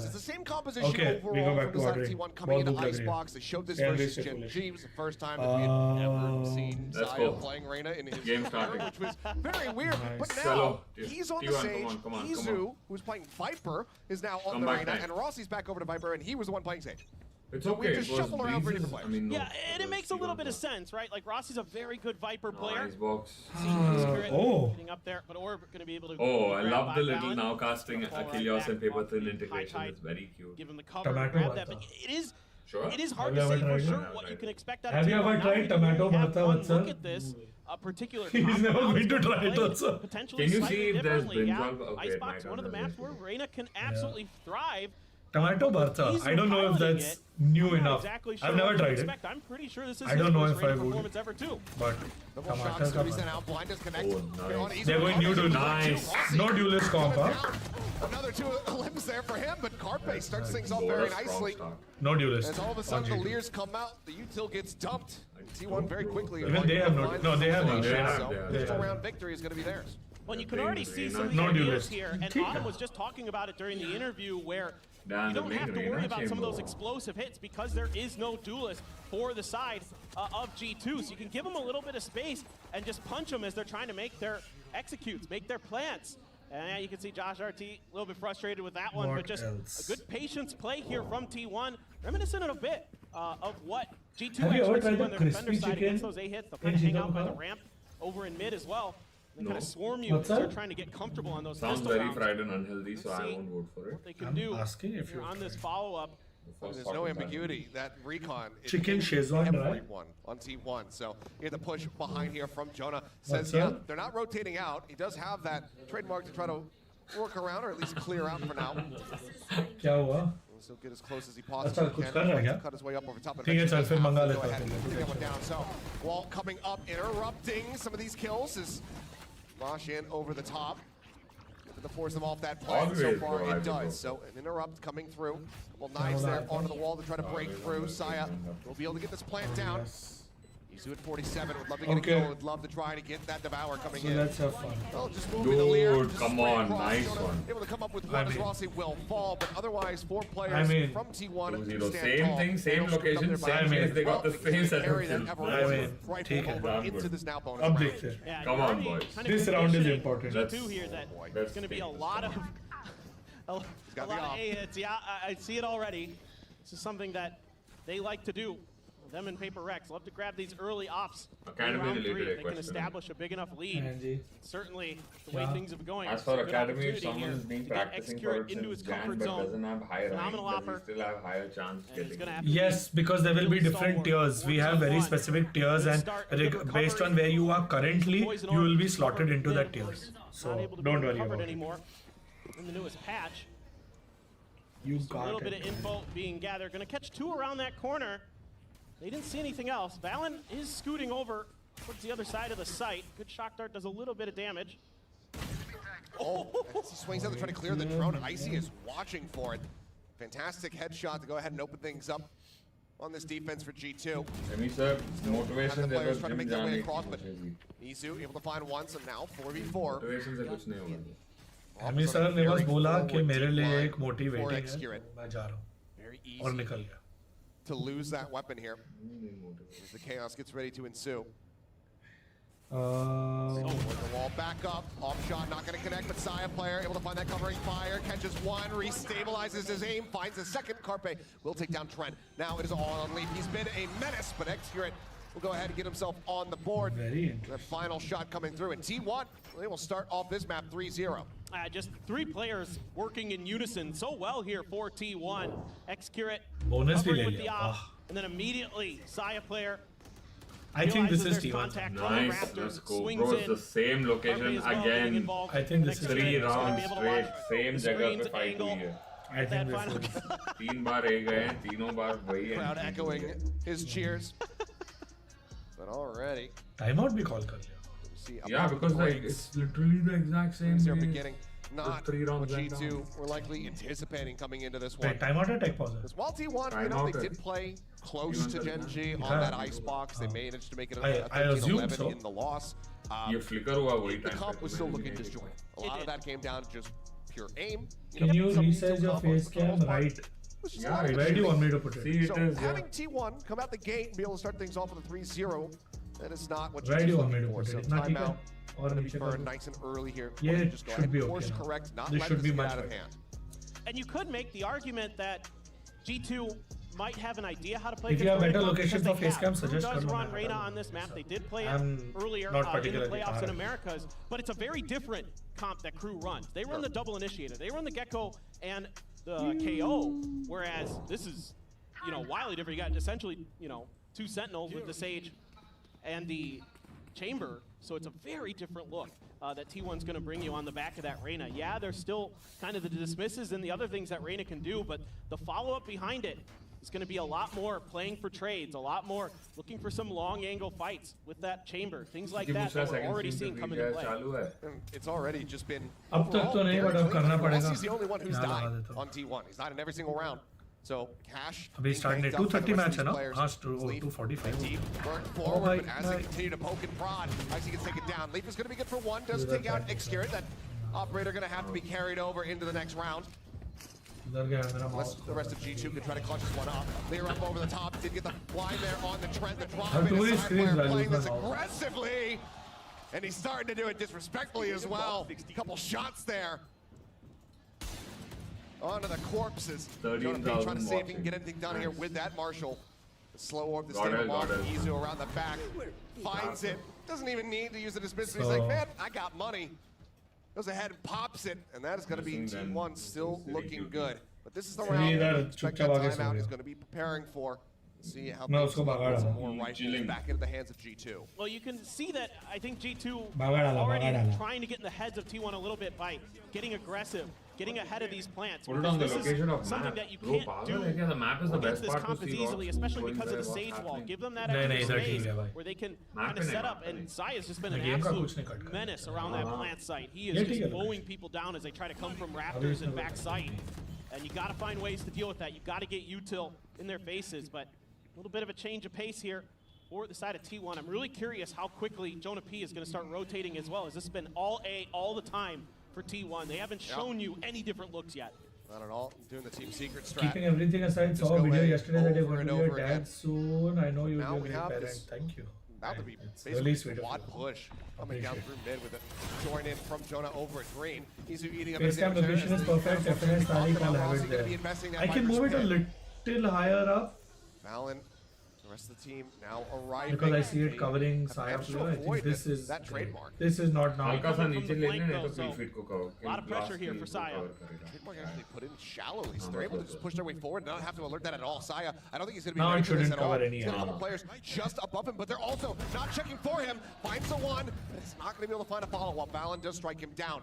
the same composition overall from the side of T1 coming into Icebox. They showed this versus Gen G. It was the first time that we had ever seen Saya playing Reyna in his career, which was very weird. But now, he's on the stage. Izu, who's playing Viper, is now on the Reyna, and Rossi's back over to Viper, and he was the one playing Sage. It's okay. We just shuffle around for different players. I mean, Yeah, and it makes a little bit of sense, right? Like Rossi's a very good Viper player. Icebox. Getting up there, but Orb going to be able to. Oh, I love the little now casting Achilleos and Paper Thin integration. It's very cute. Give him the cover, grab that, but it is. Sure. It is hard to say for sure what you can expect out of Have you ever tried tomato bharta, look at this. A particular He's never going to try it also. Potentially Can you see if there's differently. brinjal? Okay, Icebox, one of the maps where Reyna can absolutely thrive. Tomato bharta. I don't know if that's new enough. I've never tried it. I'm pretty sure this is I don't know if I would. performance ever too. But tomato ka Nice. they're going new to nice. No duelist comp, huh? Another 2 limbs there for him, but Carpe starts things off very nicely. No duelist. As all of a sudden the Leers come out, the util gets dumped. T1 very quickly. Even they have no, they have no. Pistol round victory is going to be theirs. Well, you can already see some of the ideas here, and Autumn was just talking about it during the interview where you don't have to worry about some of those explosive hits because there is no duelist for the side of G2. So you can give them a little bit of space and just punch them as they're trying to make their executes, make their plants. And you can see Josh RT a little bit frustrated with that one, but just a good patience play here from T1, reminiscent a bit of what G2 actually see on their defender side against those A hits. They'll kind of hang out by the ramp over in mid as well. They kind of swarm you as they're trying to get comfortable on those Sounds pistol very rounds. fried and unhealthy, so I won't vote for it. What they can do asking if you're on this follow-up. There's no ambiguity. That recon Chicken Shezwan, right? everyone on T1. So you have the push behind here from Jonah. Says, yeah, they're not rotating out. He does have that trademark to try to work around or at least clear out for now. क्या हुआ? He'll get as close as he possibly कुछ can. कर रहा है क्या? Cut his way up over top. ठीक है चल फिर मंगा Go लेता ahead and हूँ. get one down. So Walt coming up, interrupting some of these kills is Mosh in over the top. To force them off that plan. So far it does. So an interrupt coming through. Well, knives there onto the wall to try to break through. Saya will be able to get this plant down. Izu at 47. Would love to get a kill. Would love to try to get that Devour coming in. Let's have fun. Well, just moving the Leer. Dude, come on, nice one. Able to come up with one as Rossi will fall, but otherwise 4 players from T1 2-0. stand Same tall. thing, same location, same place. They got the same set of kills. Right over into this now bonus अब round. देखते हैं. Yeah, Come on, boys. This round is important. Two here that it's going to be a lot of a lot of A hits. Yeah, I see it already. This is something that they like to do. Them and Paper Rex love to grab these early ops. Academy round 3, related they can question. establish a big enough lead. Certainly, the way things have been going. As it's a for good Academy, if opportunity someone here has been to get practicing for Excurate it into his since Jan comfort but zone. doesn't have high rank, Phenomenal does opper. he still have higher chance And he's getting gonna it? have to Yes, because there will be different tiers. We have very specific tiers, and based on where you are currently, you will be slotted into that tiers. So don't worry about it. Anymore. In the newest patch, You a little got bit it. of info being gathered. Going to catch 2 around that corner. They didn't see anything else. Valen is scooting over towards the other side of the site. Good shock dart does a little bit of damage. Oh, as he swings out to try to clear the drone. Icy is watching for it. Fantastic headshot to go ahead and open things up on this defense for G2. I mean, sir, motivation the there players was trying to gym make their way जाने across, की but कोशिश की. Izu able to find one, so now 4v4. Motivation से कुछ नहीं होगा. हमी sir ने बस बोला कि मेरे लिए line एक मोटी for वेटिंग है. Excurate. मैं जा रहा हूँ. Very और easy निकल गया. to lose that weapon here as the chaos gets ready to ensue. The wall back up, off shot, not going to connect, but Saya player able to find that covering fire, catches one, restabilizes his aim, finds a second. Carpe will take down Trent. Now it is all on Leaf. He's been a menace, but Excurate will go ahead and get himself on the board. Very interesting. The final shot coming through, and T1, they will start off this map 3-0. Just 3 players working in unison so well here for T1. Excurate Bonus covering भी ले with the लिया. op, and then immediately Saya player. I think this is realizes there's T1. contact on the Nice, Raptors, let's go. swings Bro, it's in. the same location Carpe as well getting again. involved. I think this is 3 Excurate rounds is gonna be able to straight, watch same the जगह screens पे fight angle हुई है. I that think this final is. 3 बार रह गए हैं, तीनों बार वही Crowd है. echoing his cheers. But already, Timeout भी call कर लिया. see Yeah, because like it's literally the exact same they're way. beginning. not Three rounds what went G2 down. were likely anticipating coming into this one. Wait, timeout or tech pause? Because while T1, you know, they did play close to Gen G on that Icebox. They managed to make it a I assume 13-11 so. in the loss. ये flicker हुआ वही The time comp पे was तो still मैंने looking नहीं disjointed. A It lot of did. that came down to just pure aim. Can you some resize your combos face for the most cam part. right? Which is a Yeah, lot of Where do you want me to put See, it? it So is, having T1 come out the gate and be able to start things off with a 3-0, that is not what Where do G2 you is want me looking to for. put So it? Not timeout, or going to be नीचे burned कर दो. nice and early here. Yeah, Why don't you it just go should ahead be and okay course now. correct, not This let should this be get much out of better. hand. And you could make the argument that G2 might have an idea how to play If you have against better Reyna locations because for they face cam, have. Crew suggest does kar run lo. Reyna on this map. They did play it I'm earlier not in the particularly playoffs in tired. Americas, but it's a very different comp that Crew runs. They run the double initiator. They run the Gecko and the KO, whereas this is, you know, wildly different. You got essentially, you know, 2 Sentinels with the Sage and the Chamber, so it's a very different look that T1's going to bring you on the back of that Reyna. Yeah, there's still kind of the dismisses and the other things that Reyna can do, but the follow-up behind it is going to be a lot more playing for trades, a lot more looking for some long angle fights with that Chamber, things like कि that दूसरा that we're second already scene seeing पे come भी into gas play. चालू है. And it's already just been अब तक तो overall नहीं, very but अब clean. करना पड़ेगा. Rossi's the only one who's यहाँ लगा died देता हूँ. on T1. He's died in every single round. So cash. अभी being start ने banked up by the 230 rest match of है ना? these players. हाँ, Leaf 245. deep, burnt forward, bye, but as bye. they continue to poke and prod, Icy gets taken down. Leaf is going to be good for one. Does take out Excurit. That operator going to have to be carried over into the next round. उधर गया मेरा Unless mouse. the rest of G2 can try to clutch this one up. Clear up over the top. Did get the blind there on the Trent. The drop Have in. two A side screens, player I playing lose this my mouse. aggressively. And he's starting to do it disrespectfully as well. A couple shots there. Onto the corpses. Jonah P trying to see if he can get anything done here with that Marshall. The slow orb, the stable off. Izu around the back. Finds it. Doesn't even need to use the dismiss. He's like, man, I got money. Goes ahead and pops it. And that is going to be T1 still looking good. But this is the round that I expect that timeout is going to be preparing for. See how मैं things उसको भगा look. डाला. More rifles back into the hands of G2. Well, you can see that I think G2 भगा डाला, already भगा डाला. trying to get in the heads of T1 a little bit by getting aggressive, getting ahead of these plants. Put it on the Because this location is of something map. that you Bro, can't पागल do है क्या? The map is the against best this part to comp as see easily, what's especially going because of the there, Sage what's wall. happening. Give them that नहीं, extra नहीं, इधर ठीक space है भाई. where they can Map kind of पे set नहीं, up, map पे and नहीं. Zaya's just been an game का absolute कुछ नहीं कट कर. menace around that plant site. He is ये just ठीक है mowing people down as they try to come from rafters and back sight. And you got to find ways to deal with that. You got to get util in their faces, but a little bit of a change of pace here for the side of T1. I'm really curious how quickly Jonah P is going to start rotating as well. Has this been all A all the time for T1? They haven't shown you any different looks yet. Not at all. Doing the team secret strat. Keeping everything aside, Just saw a go video away yesterday that you're over going to and be a over dad again. soon. I know you'll Now be we a great have parent. this Thank you. About to be It's basically really a sweet of quad you. push coming down Appreciate through mid with a join in from Jonah over at green. He's eating up Face his cam damage there location as is the perfect. Definitely Starry Now can have Rossi it gonna be there. investing that I can Viper's move it a pit. little higher up Valen, the rest of the team now arriving. because I see it They covering have Saya managed to player. I think avoid this is that trademark. this is not now. हल्का सा From नीचे the ले flank लें नहीं तो though, kill so feed को cover. a lot of pressure here kill for को Saya. cover करेगा. Trademark actually put in shallowly, so they're able to just push their way forward and not have to alert that at all. Saya, I don't think he's going to be Now ready it for this shouldn't at all. cover any He's got a couple area. players just above him, but they're also not checking for him. Finds the one, but he's not going to be able to find a follow-up. Valen does strike him down.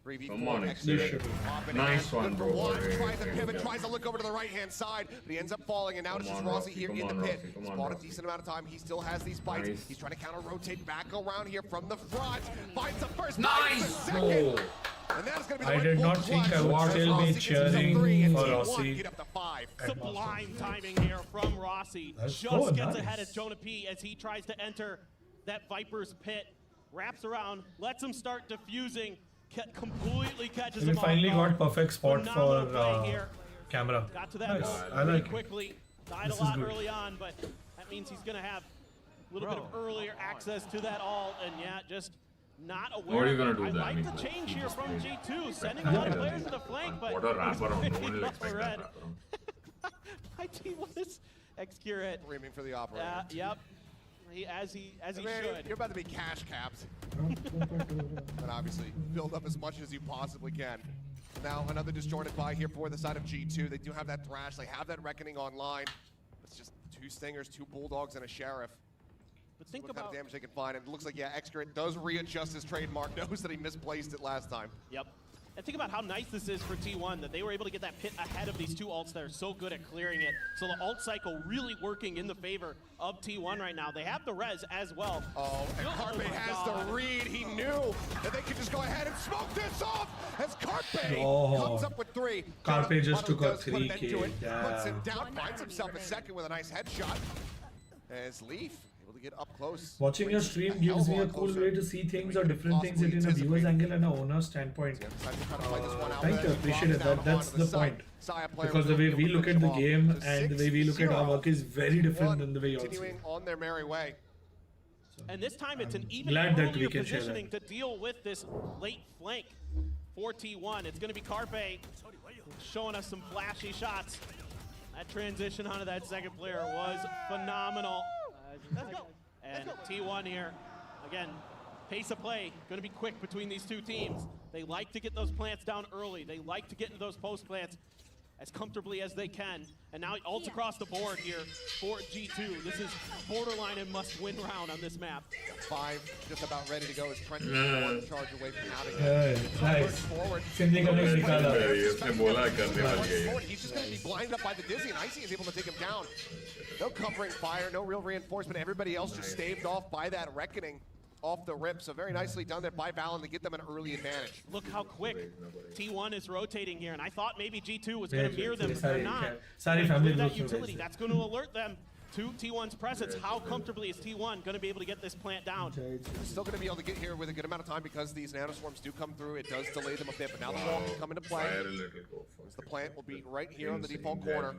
3v4 Come on, extra. this should be nice one, Good for bro. one. Hey, Tries to hey, pivot, hey. tries to look over to the right-hand side, but he ends up falling, and now it's Come just on, Rossi Rossi, here come in the on, pit. Rossi, come He's on, bought a Rossi. decent amount of time. He still has these bites. Nice. He's trying to counter-rotate back around here from the front. Finds the first, Nice, finds the bro. second. And that is going to be the I did full not think clutch. I would As still be Rossi gets himself cheering 3 and for T1 Rossi. get up to 5. Sublime timing here from Rossi. That's Just so gets nice. ahead of Jonah P as he tries to enter that Viper's pit. Wraps around, lets him start diffusing, completely catches We him off finally guard. got perfect spot Phenomenal for play here. camera. Got to that Nice. goal I pretty like it. quickly. Died This a is lot good. early on, but that means he's going to have a little bit of earlier access to that ult, and yeah, just not aware. What are you of gonna it. do I then? like I mean, the change he here just from played. G2, sending a lot of players to the flank, but What a wraparound. No one will off expect red. that wraparound. My team was Excurate. Screaming for the operator. Yep. As he Man, should. You're about to be cash capped. And obviously, build up as much as you possibly can. Now, another disjointed buy here for the side of G2. They do have that Thrash. They have that Reckoning online. It's just 2 Stingers, 2 Bulldogs, and a Sheriff. But think What kind about of damage they can find. And it looks like, yeah, Excurate does readjust his trademark. Knows that he misplaced it last time. Yep. And think about how nice this is for T1, that they were able to get that pit ahead of these 2 ults that are so good at clearing it. So the ult cycle really working in the favor of T1 right now. They have the res as well. Oh, and Carpe has the read. He knew. know that they can just go ahead and smoke this off as Carpe comes up with 3. Carpe just took a does put an 3K. end to it, puts him Damn. down, finds himself a second with a nice headshot. As Leaf able to get up close. Watching your stream gives me a cool way to see things or different things in a viewer's angle and a owner's standpoint. Thank you, appreciate it. That's the point. Because the way we look at the game and the way we look at our work is very different than the way you're continuing on their merry way. And this time it's an even glad that we earlier can share positioning that. to deal with this late flank for T1. It's going to be Carpe showing us some flashy shots. That transition onto that second player was phenomenal. Let's go. And T1 here, again, pace of play, going to be quick between these two teams. They like to get those plants down early. They like to get into those post plants as comfortably as they can. And now ults across the board here for G2. This is borderline a must-win round on this map. 5 just about ready to go as Trent is 1 charge away from having it. Nice. Forward. Sindhi ka nahi nikala. He's just going to be blinded up by the Dizzy, and Icy is able to take him down. No covering fire, no real reinforcement. Everybody else just staved off by that Reckoning off the rip. So very nicely done there by Valen to get them an early advantage. Look how quick T1 is rotating here, and I thought maybe G2 was going to mirror them, but they're not. With that utility, that's going to alert them to T1's presence. How comfortably is T1 going to be able to get this plant down? Still going to be able to get here with a good amount of time because these nanoswarms do come through. It does delay them a bit, but now the wall can come into play. As the plant will be right here on the default corner.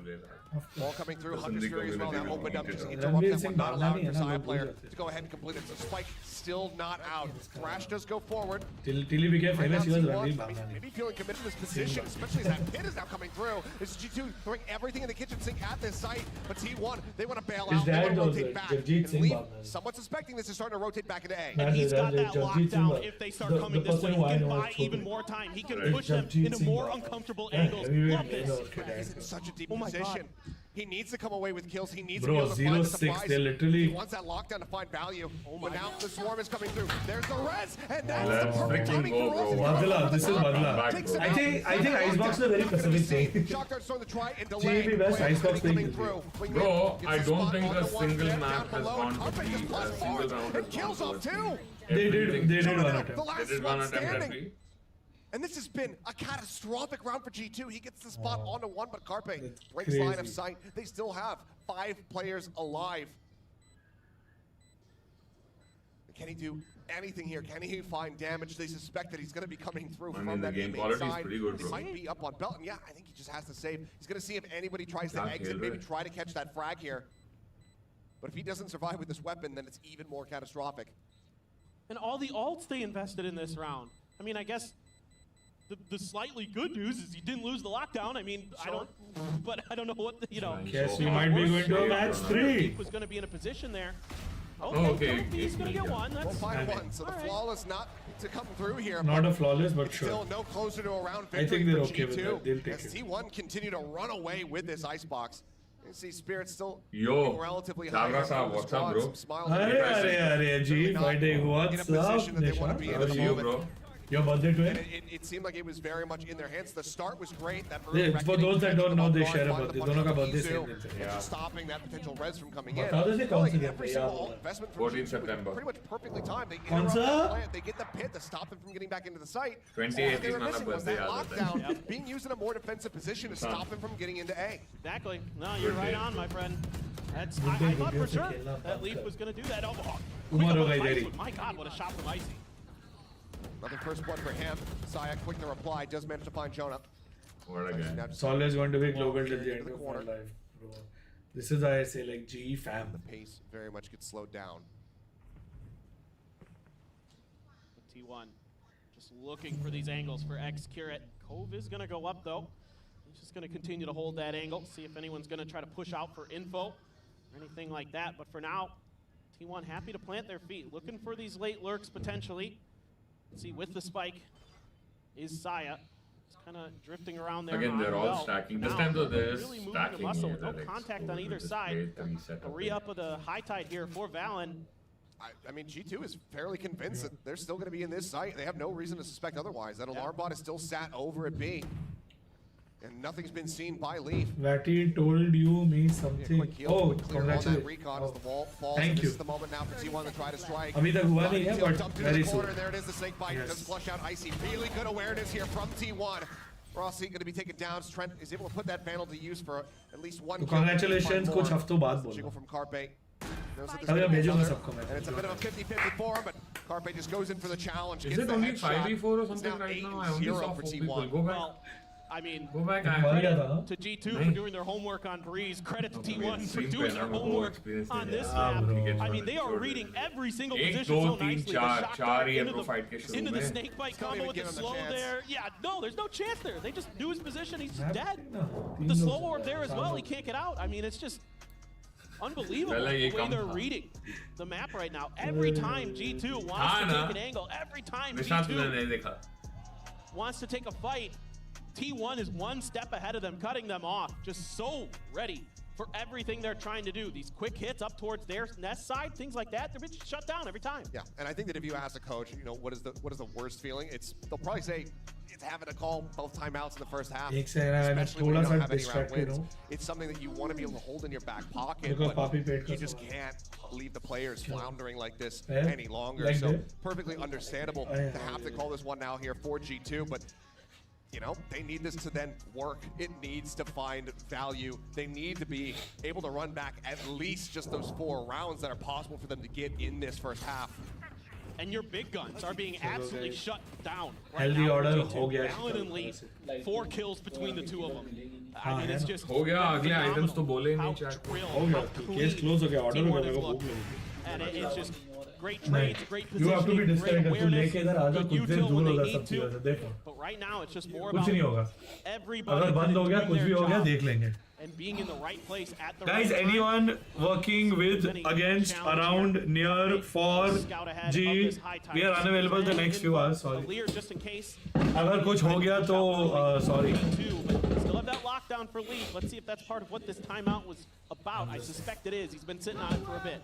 Ball coming through. Hunter's Fury as well. Now opened up, just interrupt that one, not allowing for Xayah player to go ahead and complete it. So Spike still not out. Thrash does go forward. Till he became famous, he was running Maybe feeling committed to this position, especially as that pit is now coming through. This is G2 throwing everything in the kitchen sink at this site, but T1, they want to bail out. They want to rotate back. And Leaf, somewhat suspecting this, is starting to rotate back into A. And he's got that lockdown if they start coming this way. He can buy even more time. He can push them into more uncomfortable angles. Love this. He's in such a deep position. God. He needs to come away with kills. He needs Bro, to be able to find the 0-6, supplies. they literally- He wants that lockdown to find value. But now the swarm is coming through. There's the res, and that's the perfect timing for Rose. Badla, this is Badla. I think Icebox is a very specific thing. Shock Dart's throwing the try and delay. GP best Icebox coming thing. through. Bro, I Gets the don't spot think on a the one single there, map down has below. gone to Carpe be just a plus single 4 round and kills off 2. They did one The attempt. last They did one one attempt standing. every. And this has been a catastrophic round for G2. He gets the spot onto 1, but Carpe breaks crazy. line of sight. They still have 5 players alive. Can he do anything here? Can he find damage? They suspect that he's going to be coming through from the that game main quality is side. pretty good, He bro. might be up on belt, and yeah, I think he just has to save. He's going to see if anybody tries to Can't exit, kill maybe it. try to catch that frag here. But if he doesn't survive with this weapon, then it's even more catastrophic. And all the ults they invested in this round. I mean, I guess the slightly good news is he didn't lose the lockdown. I mean, I don't know what the, Yes, we might be going to a match 3. was going to be in a position there. Okay, He's going to get one. We'll That's find one. So the flawless not to come through here. Not a flawless, but Still sure. no closer to a round I victory think they're for okay with G2. that. They'll take As it. T1 continue to run away with this Icebox. You see Spirit still Yo, looking relatively high. Chavra here sahab, from the what's up, squad. bro? Some smiles on Arey, their faces. arey, G, Really not fighting. What's in a up, position that they want to be in How at are the you, moment. bro? Your birthday twin? And it seemed like it was very much in their hands. The start was great. That early Yeah, for reckoning those that catch don't the know, ball they going, share a find the birthday. punch दोनों का from birthday Izu, same दिन से. and just stopping that potential res from coming in. बता दो से I feel कौन like सी दिन every पे single याद होगा. investment from 14 G2 was September. pretty much perfectly timed. They कौन interrupt सा? that plant, they get the pit to stop them from getting back into the site. 28 What they were is missing my was that birthday, lockdown being used in a more defensive position to stop them from getting into A. Exactly. No, you're right on, my friend. That's Good I day, thought good for day, sure खेलना that बात Leaf कर. was going to do that. Oh, Umar quick हो up गई on देरी. Icy. My God, what a shot from Icy. Another first blood for him. Xayah, quick to reply, does manage to find Jonah. What a guy. Now It's just always going to be global till into the end the of my corner. life, bro. This is why I say like G fam. pace very much gets slowed down. T1 just looking for these angles for X Curate. Cove is going to go up though. He's just going to continue to hold that angle, see if anyone's going to try to push out for info or anything like that. But for now, T1 happy to plant their feet, looking for these late lurks potentially. Let's see, with the spike is Xayah. Just kind of drifting around there. Again, they're on all belt. stacking. For This now, time though, there's really moving stacking the muscle here. with no Like, contact so on either just side. create the reset A of re-up it. of the high tide here for Valen. I mean, G2 is fairly convinced that they're still going to be in this site. They have no reason to suspect otherwise. That alarm bot is still sat over at B. And nothing's been seen by Leaf. Vatty told you me something. Quick heal, Oh, quick clear on that congratulations. recon as the wall falls. Thank This you. is the moment now for T1 to try to strike. अभी तक हुआ नहीं है, but Dumped into very the corner, soon. there it is, the snake bite. Yes. Does flush out Icy. Really good awareness here from T1. Rossi going to be taken down. Trent is able to put that vandal to use for at least one तो kill. congratulations, Find more. कुछ हफ्तों बाद बोला. Jiggle from Carpe. Knows that there's अभी gonna be भेजूंगा another, सबको मैं. and it's a bit of a 50-50 for him, but Carpe just goes in for the challenge. Is gets it the only headshot. 5v4 or It's something now right now? I only 8-0 saw for 4 people. T1. Go back. Well, I mean, Go back. मर गया था ना? to G2 for doing their homework on Breeze. Credit to T1 for doing their homework on this Yeah, map. bro. I mean, they are reading every single एक, position दो, so तीन, nicely. चार, The shock चार dart ही into Pro fight के the, शुरू into the में. snake bite Don't combo even with the give him the slow chance. there. Yeah, no, there's no chance there. They just knew his position. He's just dead. No, The slow orb there as well. He can't get out. I mean, it's just unbelievable पहले ये the way come they're था. reading the map right now. Every time G2 wants हाँ to ना. take an angle, every time Nishant तूने G2 नहीं देखा. wants to take a fight, T1 is one step ahead of them, cutting them off. Just so ready for everything they're trying to do. These quick hits up towards their nest side, things like that, they're being shut down every time. Yeah, and I think that if you ask a coach, you know, what is the worst feeling? They'll probably say it's having to call both timeouts in the first half. एक से है ना, Especially when you थोड़ा don't सा have any round distracted wins. हूँ. It's something that you want to be able to hold in your back pocket, Because but Papi पेट का you just सवाल. can't leave the players floundering like this Yeah. any longer. Like So this. perfectly understandable Yeah. to have to call this one now here for G2, but you know, they need this to then work. It needs to find value. They need to be able to run back at least just those 4 rounds that are possible for them to get in this first half. And your big guns are being absolutely shut down. Healthy now for order G2. हो गया. Allen and Lee, 4 kills between the two of them. I mean, it's just हो गया. अगले items तो बोले how नहीं chat. drilled, हो गया. how clean Case close हो गया. Order हो T1 गया. is मेरे को looking. भूख लगी. And it's just great trades, great You have to be positioning, great disconnected. तू awareness, लेके इधर आ जा, good कुछ देर util when दूर they होगा need सब चीज़ों से. to. देखो. But right now, it's just more कुछ about नहीं होगा. everybody अगर बंद हो गया, doing कुछ their भी हो गया, job देख लेंगे. and being in the right place at the Guys, right time. anyone working with, against, around, near, for Scout ahead of G, this high tide. we are unavailable the next few hours. Sorry. Lear, just in case. अगर कुछ हो गया तो sorry. Two, but still have that lockdown for Lee. Let's see if that's part of what this timeout was about. I suspect it is. He's been sitting on it for a bit.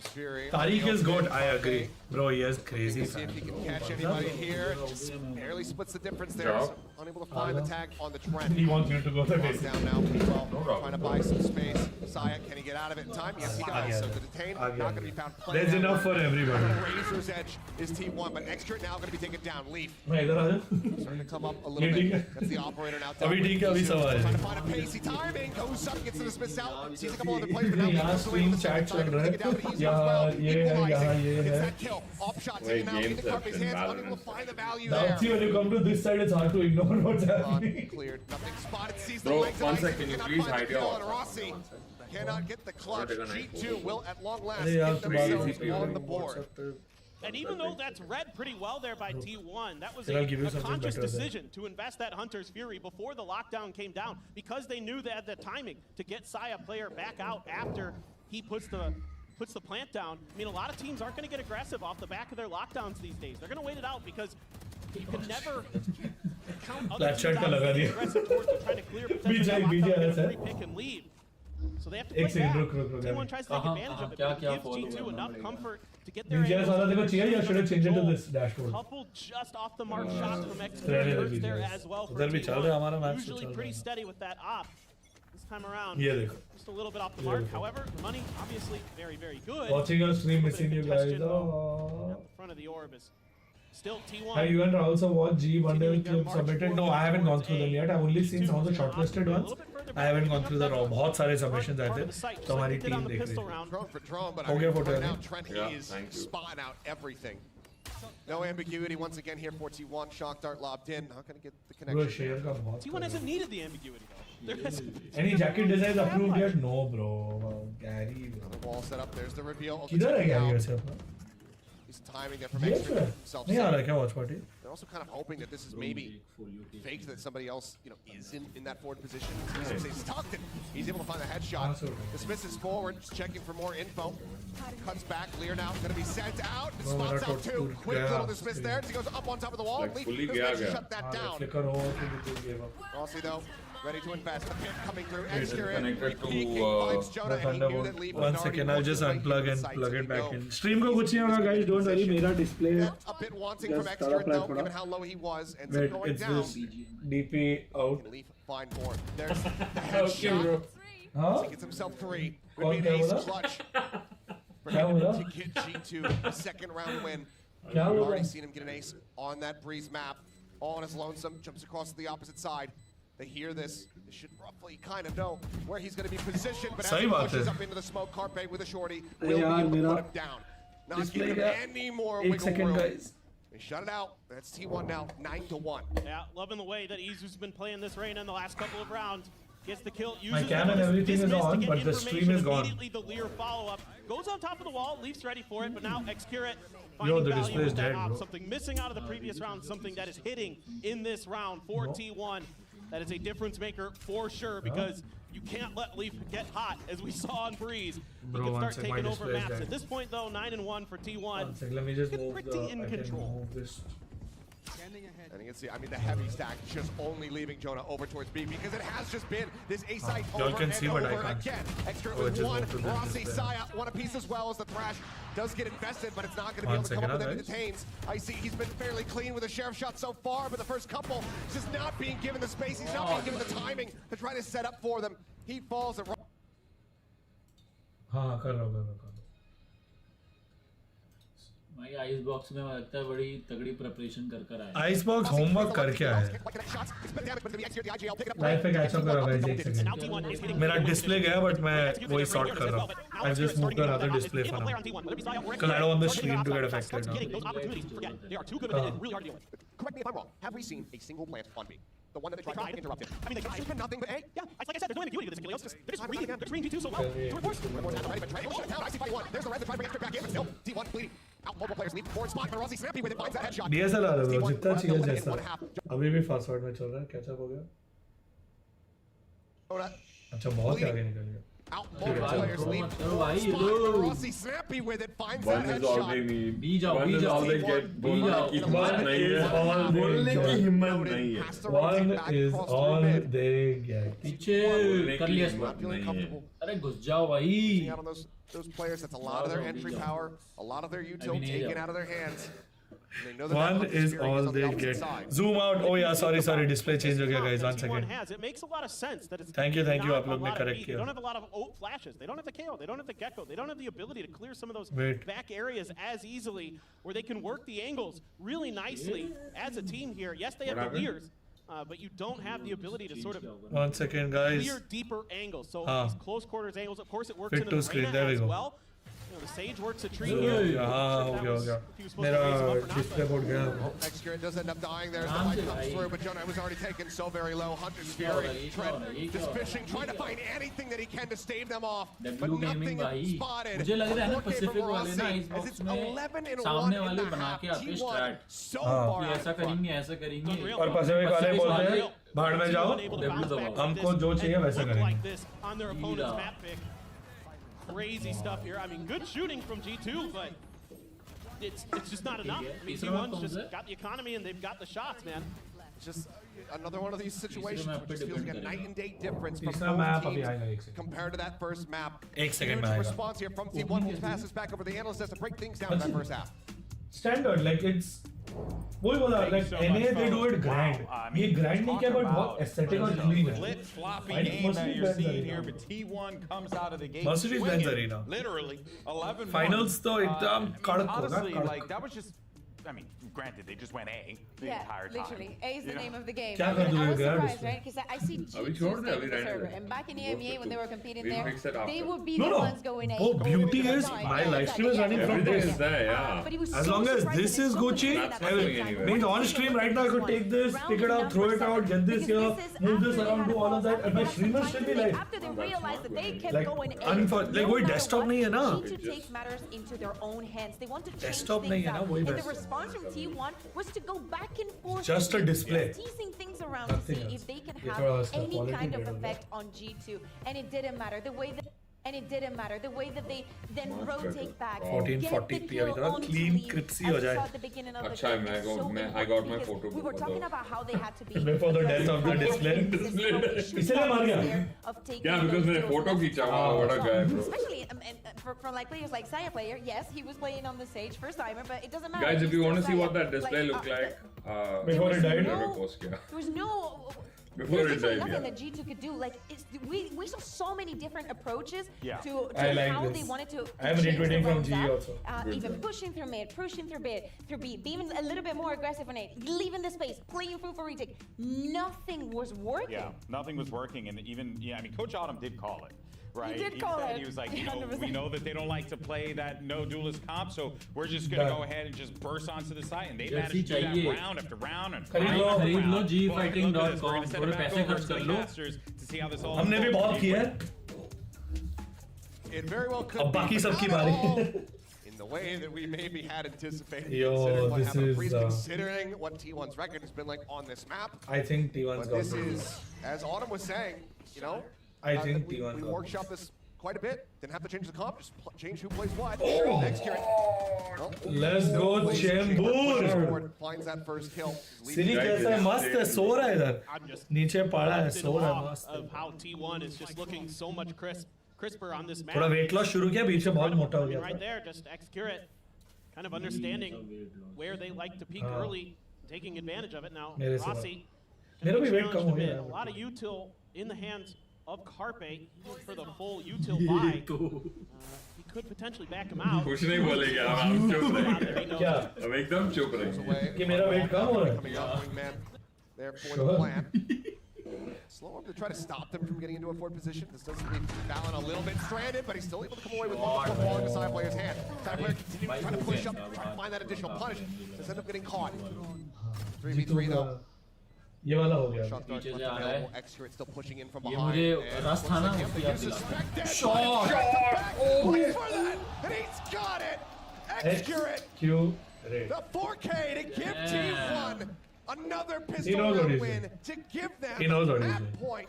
Tariq is good, I agree. Bro, he is crazy. See if he can catch anybody here. Just barely splits the difference there. So unable to find the tag on the Trent. He wants me to go the way. Down now, P12, trying to buy some space. Saya, can he get out of it in time? Yes, he does. So the detain, not going to be found. There's enough for everybody. Razor's Edge is T1, but extra now going to be taken down. Leaf मैं इधर आ जा. starting to come up a little bit. That's the operator now. अभी ठीक है, अभी सवाल है. Trying to find a pacey timing. Goes up, gets the dismiss out. Sees a couple other players, but now यहाँ he's stream chat चल रहा है. यहाँ ये है, यहाँ ये Gets है. that kill. Off shot taken out into Carpe's hands. Unable to find the value Now there. see, when you come to this side, it's hard to ignore what's happening. Cleared. Nothing spotted. Sees the Bro, legs. one of Icy, second, can you cannot please find the hide your kill, auto? and Rossi cannot get the clutch. G2 will at long last अरे यार, get तो बात themselves है. on the board. And even though that's read pretty well there by T1, that was Then I'll give you a something conscious better then. decision to invest that Hunter's Fury before the lockdown came down because they knew they had the timing to get Saya player back out after he puts the plant down. I mean, a lot of teams aren't going to get aggressive off the back of their lockdowns these days. They're going to wait it out because you can never count other That teams shot out लगा being दिया. aggressive towards them, trying to clear potentially BJ that lockdown, आया get a था. free pick and leave. So they have to एक play second, back. रुक. T1 tries to take advantage of it, but it gives G2 enough comfort to get their BJ angles वाला देखो and चाहिए या should I change it to control. this dashboard? Couple just off the mark shots from रहने X2 they hurts there BJ. as well for उधर भी चल रहा है हमारा T1. match तो Usually चल pretty रहा है. steady with that op. This time around, ये देखो. just a little bit off the mark. However, the money obviously very, very good. Watching your stream, Little bit missing of you guys. congestion, Oh. at the front of the orb is still T1. Have you and also watched G bundle Continuing their clip march submitted? No, forward I haven't gone towards through them A. yet. I've only seen some of the G2 shortlisted a ones. little bit further I haven't back, gone through the raw. बहुत सारे submissions आए part थे. of the site, तो just like हमारी they did team on the देख रही pistol थी. round. Drone for drone, but हो I गया mean, photo right है now ना? Trent Yeah, is thank you. spotting out everything. No ambiguity once again here for T1. Shock dart lobbed in. Not going to get the Bro, connection. share का बहुत. T1 hasn't needed the ambiguity though. There hasn't. Any jacket designs approved yet? No, bro. Gary. Another wall set up. There's the reveal of the किधर है takedown. Gary वैसे अपना? He's timing there from Yes, extra sir. himself. नहीं आ रहा क्या watch party? They're also kind of hoping that this is maybe faked, that somebody else, you know, is in that forward position. He's tucked it. He's able to find a headshot. Awesome. Dismisses forward, just checking for more info. Cuts back. Lear now going to be sent out. No, Spots no, out too. no, Quick yeah, little dismiss yeah. there. As he goes up on top of the wall. Like, Leaf fully doesn't gaya actually gaya. shut that down. Flicker हो तो बिल्कुल give up. Rossi though ready to invest. The pick coming through. It's Exterior. connected to, Peeking finds Jonah, and he knew that Leaf was One already second, I'll just working unplug right and inside, plug so it we back know in. Stream को कुछ नहीं होगा guys, don't worry. मेरा display है. a bit wanting from Just Exterior start though, apply given how low he was, and so Wait, going it's down. this DP out. Can Leaf find more? There's the Okay, headshot. bro. हाँ? He gets himself 3. कौन Would be क्या an ace बोला? clutch for क्या him बोला? to get G2 a second round win. क्या We've बोला? already seen him get an ace on that Breeze map. All on his lonesome, jumps across to the opposite side. They hear this. They should roughly kind of know where he's going to be positioned. But as सही he बात pushes है. up into the smoke, Carpe with a shorty अरे will be यार, able to मेरा put him down. Not display giving him का any more एक wiggle second room. guys. They shut it out. That's T1 now, 9-1. Yeah, loving the way that Izu's been playing this Reyna in the last couple of rounds. Gets the kill, My uses cam and everything is on, but the stream is gone. Immediately the Lear follow-up. Goes on top of the wall, Leaf's ready for it, but now Xcurate Yo, finding the value display is with that dead, op. bro. Something missing out of the previous round, something that is hitting in this round for T1. That is a difference maker for sure, because you can't let Leaf get hot, as we saw on Breeze. He Bro, can one start sec, my taking over display is maps. dead. At this point, though, 9-1 for T1. One sec, let me just Looking move pretty the. in I can control. move this. And you can see, I mean, the heavy stack just only leaving Jonah over towards B, because it has just been this A side Y'all over can and see, but I over can't. again. Extra Oh, it with just one, moved to the Rossi, display. Saya, one apiece as well as the Thrash does get invested, but it's not going to be One able to come second, up with any guys. detains. I see he's been fairly clean with a sheriff shot so far, but the first couple just not being given the space. He's not being given the timing to try to set up for them. He falls at हाँ कर रहा हूँ. भाई ice box में लगता है बड़ी तगड़ी प्रिपरेशन कर आया. Icebox homework करके आया है. लाइफ पे कैच अप कर रहा हूँ guys, एक सेकंड. मेरा डिस्प्ले गया but मैं वही सॉर्ट कर रहा हूँ. I just moved to another display for now. Because I don't want the stream to get affected now. They are too good at it. It's really hard to deal with. Correct me if I'm wrong. Have we seen a single plant on B? The one that they tried to interrupt it. I mean, It's been nothing but A. yeah, like I said, there's no ambiguity to this, Achilles. They're just reading G2 so well. We're forced to. More time already, but trying to shut it down. I see fight one. There's the red that tried to bring extra back in, but still, T1 bleeding. Out multiple players leave forward spot, but Rossi snappy with it, finds that headshot. DSLR है bro, T1 जितना runs the चाहिए limit in जैसा. one half. अभी भी fast forward में चल रहा है. कैच अप हो गया. Jonah अच्छा बहुत ही आगे निकल गया. out multiple players leave चलो forward भाई, spot, low. but Rossi snappy with it, finds that One is all they headshot. need. बी जाओ, One बी is जाओ. all they get. बोलने जाओ. की हिम्मत One नहीं is all है. they बोलने की get. हिम्मत नहीं है. Has to rotate One back is across through all mid. they get. पीछे बोलने कर की लिया. हिम्मत Feeling नहीं है. comfortable. अरे घुस जाओ भाई. Seeing out on those players, that's a lot of their entry power, a lot of their util mean, taken yeah. out of their hands. They know that One that is experience all on the they opposite get. side. Zoom out. Oh yeah, sorry. Display change हो गया guys. One T1 second. has. It makes a lot of sense that it's Thank you. not आप a लोग ने lot of correct beat. किया. They don't have a lot of ult flashes. They don't have the KO. They don't have the Gecko. They don't have the ability to clear some of those Wait. back areas as easily, where they can work the angles really nicely as a team here. Yes, they have What the happened? Lears, but you don't have the ability to sort of 1 second guys. clear deeper angles. So हाँ. these close quarters angles, of course, it works Fit in to the screen, arena there we as go. well. You know, the Sage works a tree Hey. here. हाँ हो गया. मेरा display board गया. Extra does end up dying there as the Arms fight it, comes right? through, but Jonah was already taken so very low. Hunter's Fury, Trent just fishing, trying to find anything that he can to stave them off, but W nothing Gaming भाई. spotted. मुझे लग रहा है ना 4K from Pacific वाले ना Rossi, इस as box it's में 11 and 1 सामने in वाले the बना half. के आते हैं T1 स्ट्रैट. so हाँ. far कि out ऐसा in front. करेंगे ऐसा करेंगे. और पैसिफिक वाले बोलते हैं भाड़ में जाओ. हमको जो चाहिए वैसा करेंगे. Like this on their opponent's map pick. Crazy stuff here. I mean, good shooting from G2, but it's just not enough. I mean, T1's just got the economy and they've got the shots, man. Just another one of these situations map which just पे feels like a depend night and day difference from तीसरा map both अभी आएगा, एक teams second. compared to that first map. एक second में Huge आएगा. response here from T1. We'll pass this back over to the analyst as to break things down in that first half. Standard like it's वही बोला like NA they do it grand. ये grand नहीं क्या but बहुत aesthetic और clean है. Lit, floppy Right? game that you're Mercedes seeing Benz here, Arena. but T1 comes out of the gate Mercedes-Benz swinging, Arena. literally 11. Finals तो एकदम कड़क होगा. Honestly, कड़क. like that was just. I mean, granted, they just went A the Yeah, entire time. literally. A is the name of the game. क्या And कर I दोगे was यार surprised, इसमें? right? Because I see अभी G2's छोड़ दे, name अभी in the रहने server. They. And back in EMEA when they were competing We'll there, fix it they after. would be No, the no. ones going A. Oh, beauty is my live stream is running from Everything this. is there, yeah. But he was As so long as surprised this and is so Gucci, confident at the That's same not going time. anywhere. Means on stream right now I could take this, pick it up, throw it out, get this here, move this around, do all of that, and my streamer should be like After they realized that they kept like going A, like वही desktop नहीं है ना. G2 takes matters into their own hands. They want to change Desktop things नहीं है ना, out. वही And the best. response from T1 was to go back and forth. Just a display. Teasing things around Nothing to see else. if they can ये have थोड़ा सा any quality kind of better होगा. effect on G2. And it didn't matter. The way that and it didn't matter. The way that they then rotate back, 1440p get the kill only clean leave, crispy as हो we saw जाए. at the beginning of the अच्छा game. मैं It's so I got my important photo because we were before talking the- about how they had to be Before the death of the display. इसलिए मार गया. Yeah, because मैंने photo खींचा हुआ what a guy, bro. Especially from like players like Saya player, yes, he was playing on the stage first timer, but it doesn't matter. Guys, if He's you want to still see Saya. what that display looked like, Before it died? never post किया. There was no. Before There's it literally died, nothing yeah. that G2 could do. Like we saw so many different approaches Yeah. to I like how this. they wanted to. I am change the retweeting from rounds G up. also. Even pushing through mid, pushing through B, being a little bit more aggressive on A, leaving the space, playing through for retake. Nothing was working. Yeah, nothing was working, and even I mean, Coach Autumn did call it. Right. He did call said, it. He was like, 100%. we know that they don't like to play that no duelist comp, so we're just gonna go ahead and just burst onto the site, and they managed to do चाहिए. that round after round and खरीद round लो, after खरीद लो, round. gfighting.com, Well, look at this. We're gonna send थोड़े it back पैसे over खर्च to कर the low. Masters to see how this all हमने भी बहुत किया है. It very well could अब be, बाकी but सबकी not बारी. all in the way that we maybe had anticipated. Yo, considering what this happened to is, Breeze, considering what T1's record has been like on this map. I think T1's But got this this. is, as Autumn was saying, you know, I think we T1's got workshopped this quite a bit. Didn't have to change the comp, just change who plays what. Oh. Next year, well, Let's go, Chembur. finds that first kill. सिरी कैसा है मस्त है सो रहा है इधर I'm just नीचे पड़ा है in सो रहा है awe मस्त of how T1 is just looking so much crisper on this map. थोड़ा वेट लॉस शुरू किया बीच में बहुत मोटा हो I mean, गया right था there, just Excurate, kind of understanding where they like to peak early, taking advantage of it. Now, मेरे से Rossi, मेरा भी gonna be weight come challenged हो a bit. गया A lot of util in the hands of Carpe. He went for the full util buy. He could potentially back him out. कुछ नहीं बोलेंगे हम चुप रहेंगे. He knows क्या हम एकदम चुप रहेंगे. कि मेरा weight कम हो रहा है Coming up, wingman there for the Sure. plan. Slow him to try to stop them from getting into a forward position. This does leave Valen a little bit stranded, but he's still able to come away with one before falling to side player's hand. Side player continuing trying to push up, trying to find that additional punish. Does end up getting caught. 3v3 though. ये वाला हो गया Shot dart पीछे left से आ रहा है. available. Excurate still pushing in from ये behind. मुझे And रस था ना looks like उसको he याद is दिला. suspected. Shot! Wait for that! And he's got it! Excurate! Q red The 4K to give T1 another He pistol knows what round he's win doing. to give them He knows what he's that doing. point.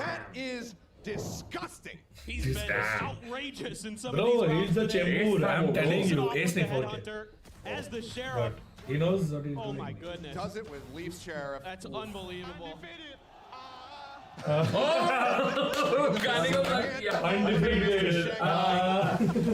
That is disgusting. He's been outrageous in some Bro, of these he's the rounds. Chembur. I'm telling you, Off with ace the नहीं 4K. headhunter as the sheriff. But he knows what he's Oh doing. my goodness. Does it with Leaf's Sheriff. That's unbelievable. गाने को plug किया. Undefeated.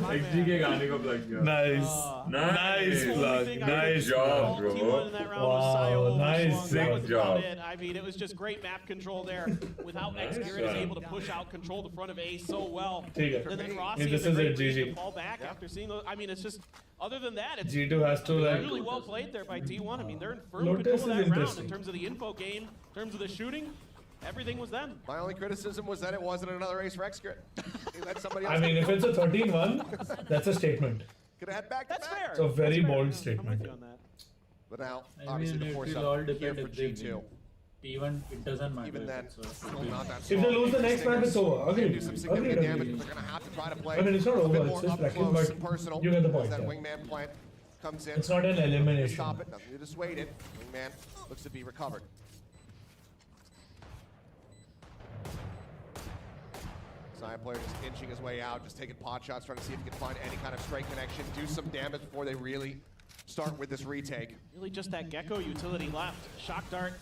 XG के गाने को plug किया. Nice. Nice plug. Nice job, plug. bro. T1 in that round was Wow, Sayo overswung. nice. That was Sick about job. it. I mean, it was just great map control there. Without Excurate is able to push out, control the front of A so well. ठीक है. And then Yeah, Rossi this is a is great it, read GG. to fall back after seeing those. I mean, it's just, other than that, it's G2 has to really like. well played there by T1. I mean, they're in firm Lotus control is of that round in interesting. terms of the info game, in terms of the shooting. Everything was them. My only criticism was that it wasn't another ace for Excurate. He let somebody else I mean, have if the it's a 13-1, that's a statement. Could have had back to That's back. fair. It's a very That's fair. bold I'm with statement. you on that. But now, I obviously, mean, the it force will all up here depend for if they G2. win. T1, it doesn't matter. Even then, It's still not that If strong. they lose the next map, it's over. They Agreed. do some significant Agreed. damage, Agreed. but they're going to have to try to play I mean, it's not a over, bit it's more just up practice, close but and personal. you get the point, As that yeah. wingman plant comes in. It's not an elimination. Stop it, nothing to dissuade it. Wingman looks to be recovered. Side player just inching his way out, just taking pot shots, trying to see if he can find any kind of straight connection, do some damage before they really start with this retake. Really just that Gecko utility left. Shock dart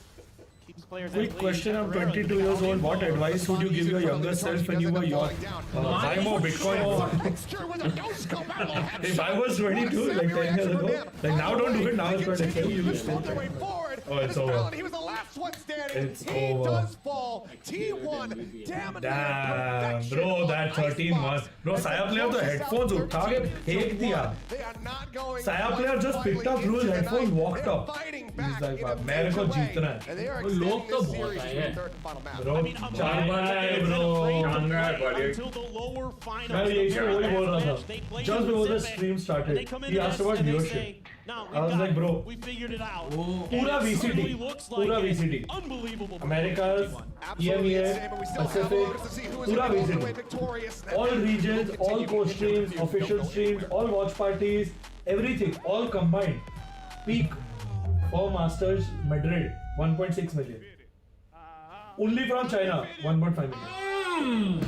keeps players at Quick lead. question, I'm Temporarily 22 years old. What info. advice would you give your younger self when you were your Zymo Bitcoin? Extra with a no-scope battle headshot. If I was 22, like 10 years ago, like now don't do it, now it's going to kill you. Their way forward. Oh, it's And over. Valen, he was the last one standing. It's he over. does fall. T1 dominated. Damn, bro, that 13-1. Bro, Saya player तो headphones उठा के फेंक दिया. They are not going Saya player just picked up through his headphones, walked up. He's like, मेरे को जीतना है. And they are वो लोग extending तो this बहुत series आए to the हैं. third and final map. Bro, I mean, I'm Shanghai, bro. Shanghai, buddy. Until the lower finals. मैं यही से वही बोल रहा था. They play Just before the Pacific, stream and started, they come he into asked this about and they viewership. say, "No, I was we've like, got bro, it. We figured it out." वो And पूरा it VCT, certainly looks like पूरा it's VCT. unbelievable. Americas, Absolutely EMEA, insane, but we still have Pacific, voters to see who is पूरा going to go away VCT. victorious. All regions, all co-streams, official streams, all watch parties, everything, all combined. Peak for Masters Madrid, 1.6 million. Only from China, 1.5 million.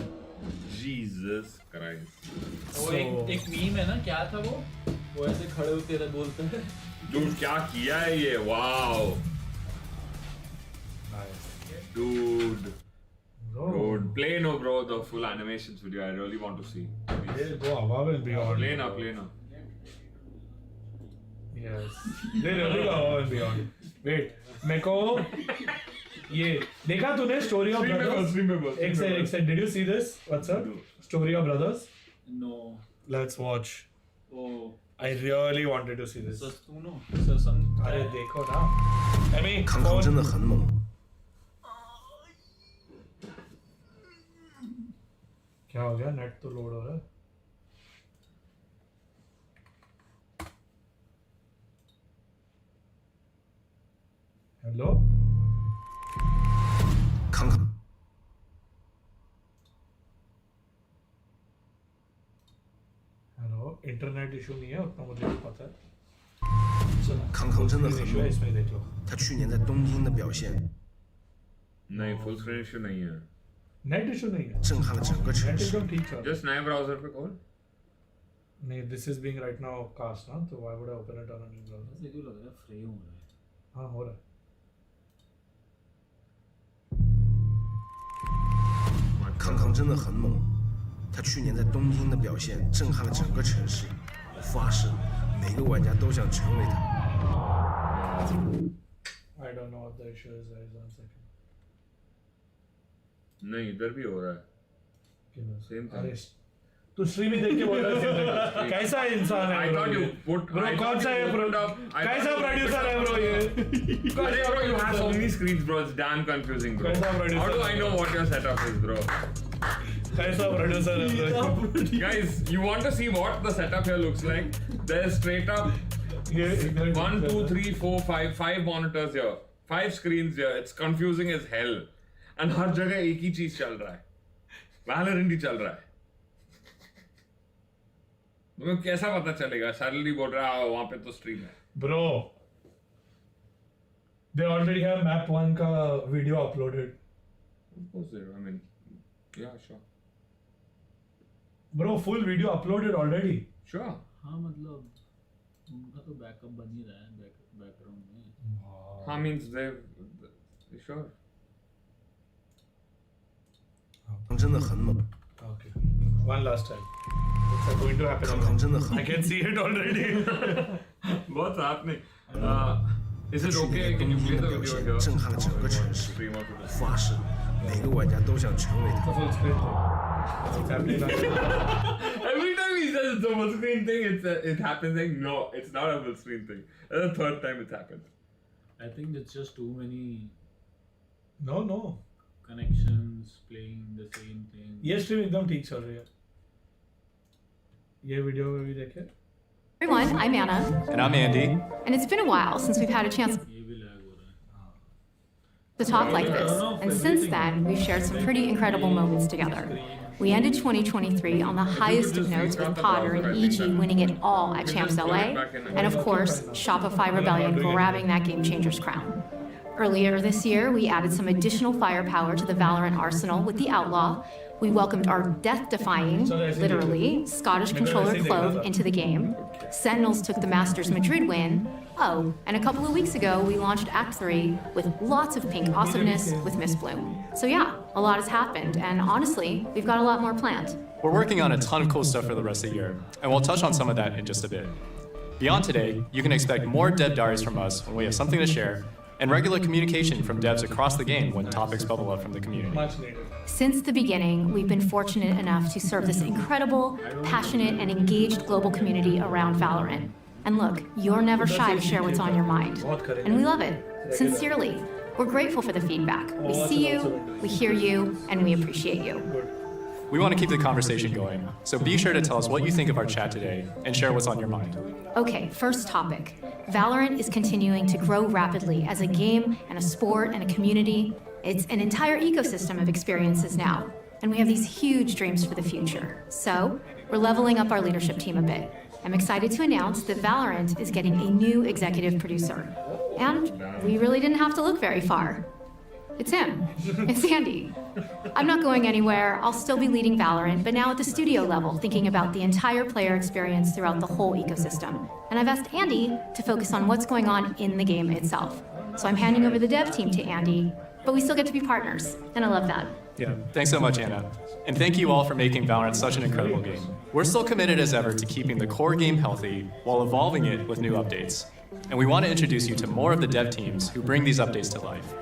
Jesus Christ. वो एक meme है ना, क्या था वो ऐसे खड़े होते थे बोलते हैं Dude, क्या किया है ये? Wow. Dude. Dude, play no bro the full animations video. I really want to see. They go above and beyond. Play now. Yes. They really go above and beyond. Wait, मेरे को ये देखा तूने Story of Brothers? एक second. Did you see this? What's up? Story of Brothers? No. Let's watch. Oh. I really wanted to see this. Sasuno. Sasang. अरे देखो ना. I mean, 康康真的很猛。 क्या हो गया? नेट तो लोड हो रहा है. हेलो.康康 हेलो. इंटरनेट इशू नहीं है उतना मुझे पता है. 康康真的很 इशू है 猛， इसमें देख लो. 他去年在东京的表现 नहीं, full screen issue नहीं है. नेट इशू नहीं है. 震撼了整个城 नेट 市。 एकदम ठीक चल रहा है. Just नए browser पे खोल. नहीं, this is being right now cast ना, तो why would I open it on a new browser? ऐसे क्यों लग रहा है फ्रेम हो रहा है? हाँ हो रहा है. "康康真的很猛，他去年在东京的表现震撼了整个城市。我发誓，每个玩家都想成为他。 I don't know what the issue is. Guys, 1 second. नहीं, इधर भी हो रहा है. Same thing. अरे तू स्ट्रीम ही देख के बोल रहा है. कैसा इंसान है? I thought you put. Bro, कौन सा है bro? कैसा प्रोड्यूसर है bro ये? अरे bro, you have so many screens, bro. It's damn confusing, bro. कैसा producer How do I है? know what your setup is, bro? कैसा प्रोड्यूसर है bro? Guys, you want to see what the setup here looks like? There's straight up 1, 2, 3, 4, 5 monitors here, 5 screens here. It's confusing as hell. And हर जगह एक ही चीज चल रहा है. Valorant ही चल रहा है. तुम्हें कैसा पता चलेगा? सडनली बोल रहा है वहाँ पे तो स्ट्रीम है. Bro, they already have map 1 का video uploaded. Of course they do. I mean, yeah, sure. Bro, full video uploaded already. Sure. हाँ मतलब उनका तो बैकअप बन ही रहा है बैकग्राउंड में. हाँ, means they sure. 康真的很猛， Okay. One last time. It's going to happen. 康康真的很 I can see it already. What's happening? Is it 去 okay? 年 Can you 东 play 京 the 的表 video 现 here? 震撼了整个城市。 Stream out 我 to 发誓，每个玩家都想成为 It's 他。 a full screen thing. It's happening now. Every time he says it's a full screen thing, it happens. Like, no, it's not a full screen thing. That's the third time it's happened. I think it's just too many No. connections playing the same thing. ये stream एकदम ठीक चल रही है. ये video में भी देखे. Everyone, I'm Anna. And I'm Andy. And it's been a while since we've had a chance ये भी lag हो रहा है. to talk like this. And since then, we've shared some pretty incredible moments together. We ended 2023 on the highest of notes with Potter and EG winning it all at Champs LA. And of course, Shopify Rebellion grabbing that game changer's crown. Earlier this year, we added some additional firepower to the Valorant arsenal with the Outlaw. We welcomed our death-defying, literally, Scottish controller Clove into the game. Sentinels took the Masters Madrid win. Oh, and a couple of weeks ago, we launched Act 3 with lots of pink awesomeness with Miss Bloom. So yeah, a lot has happened, and honestly, we've got a lot more planned. We're working on a ton of cool stuff for the rest of the year, and we'll touch on some of that in just a bit. Beyond today, you can expect more dev diaries from us when we have something to share, and regular communication from devs across the game when topics bubble up from the community. Much needed. Since the beginning, we've been fortunate enough to serve this incredible, passionate, and engaged global community around Valorant. And look, you're never shy to share what's on your mind. And we love it. Sincerely. We're grateful for the feedback. We see you, we hear you, and we appreciate you. We want to keep the conversation going, so be sure to tell us what you think of our chat today and share what's on your mind. Okay, first topic. Valorant is continuing to grow rapidly as a game and a sport and a community. It's an entire ecosystem of experiences now, and we have these huge dreams for the future. So, we're leveling up our leadership team a bit. I'm excited to announce that Valorant is getting a new executive producer. And we really didn't have to look very far. It's him. It's Andy. I'm not going anywhere. I'll still be leading Valorant, but now at the studio level, thinking about the entire player experience throughout the whole ecosystem. And I've asked Andy to focus on what's going on in the game itself. So I'm handing over the dev team to Andy, but we still get to be partners, and I love that. Yeah, thanks so much, Anna. And thank you all for making Valorant such an incredible game. We're still committed as ever to keeping the core game healthy while evolving it with new updates. And we want to introduce you to more of the dev teams who bring these updates to life.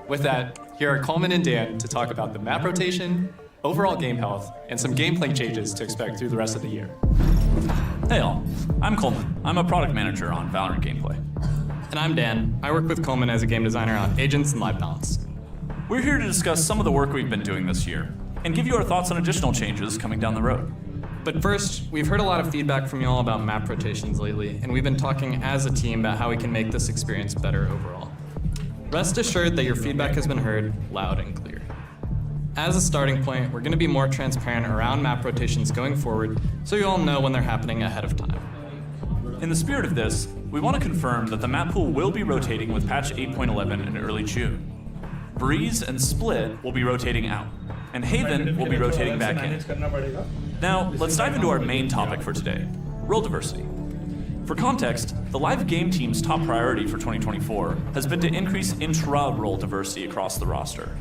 With that, here are Coleman and Dan to talk about the map rotation, overall game health, and some gameplay changes to expect through the rest of the year. Hey all, I'm Coleman. I'm a product manager on Valorant gameplay. And I'm Dan. I work with Coleman as a game designer on agents and live balance. We're here to discuss some of the work we've been doing this year and give you our thoughts on additional changes coming down the road. But first, we've heard a lot of feedback from you all about map rotations lately, and we've been talking as a team about how we can make this experience better overall. Rest assured that your feedback has been heard loud and clear. As a starting point, we're going to be more transparent around map rotations going forward, so you all know when they're happening ahead of time. In the spirit of this, we want to confirm that the map pool will be rotating with patch 8.11 in early June. Breeze and Split will be rotating out, and Haven will be rotating back in. Now, let's dive into our main topic for today, role diversity. For context, the live game team's top priority for 2024 has been to increase intra-role diversity across the roster.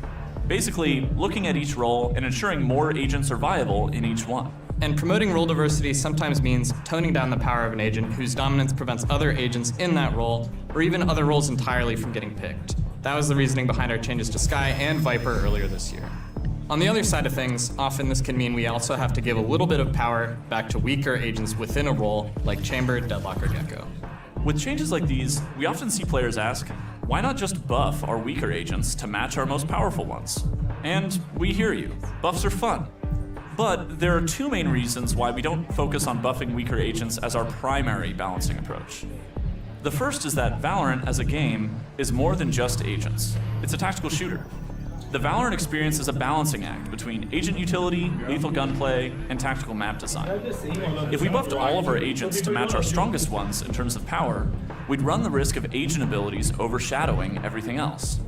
Basically, looking at each role and ensuring more agents are viable in each one. And promoting role diversity sometimes means toning down the power of an agent whose dominance prevents other agents in that role, or even other roles entirely from getting picked. That was the reasoning behind our changes to Skye and Viper earlier this year. On the other side of things, often this can mean we also have to give a little bit of power back to weaker agents within a role, like Chamber, Deadlock, or Gecko. With changes like these, we often see players ask, why not just buff our weaker agents to match our most powerful ones? And we hear you, buffs are fun. But there are two main reasons why we don't focus on buffing weaker agents as our primary balancing approach. The first is that Valorant as a game is more than just agents. It's a tactical shooter. The Valorant experience is a balancing act between agent utility, lethal gunplay, and tactical map design. If we buffed all of our agents to match our strongest ones in terms of power, we'd run the risk of agent abilities overshadowing everything else.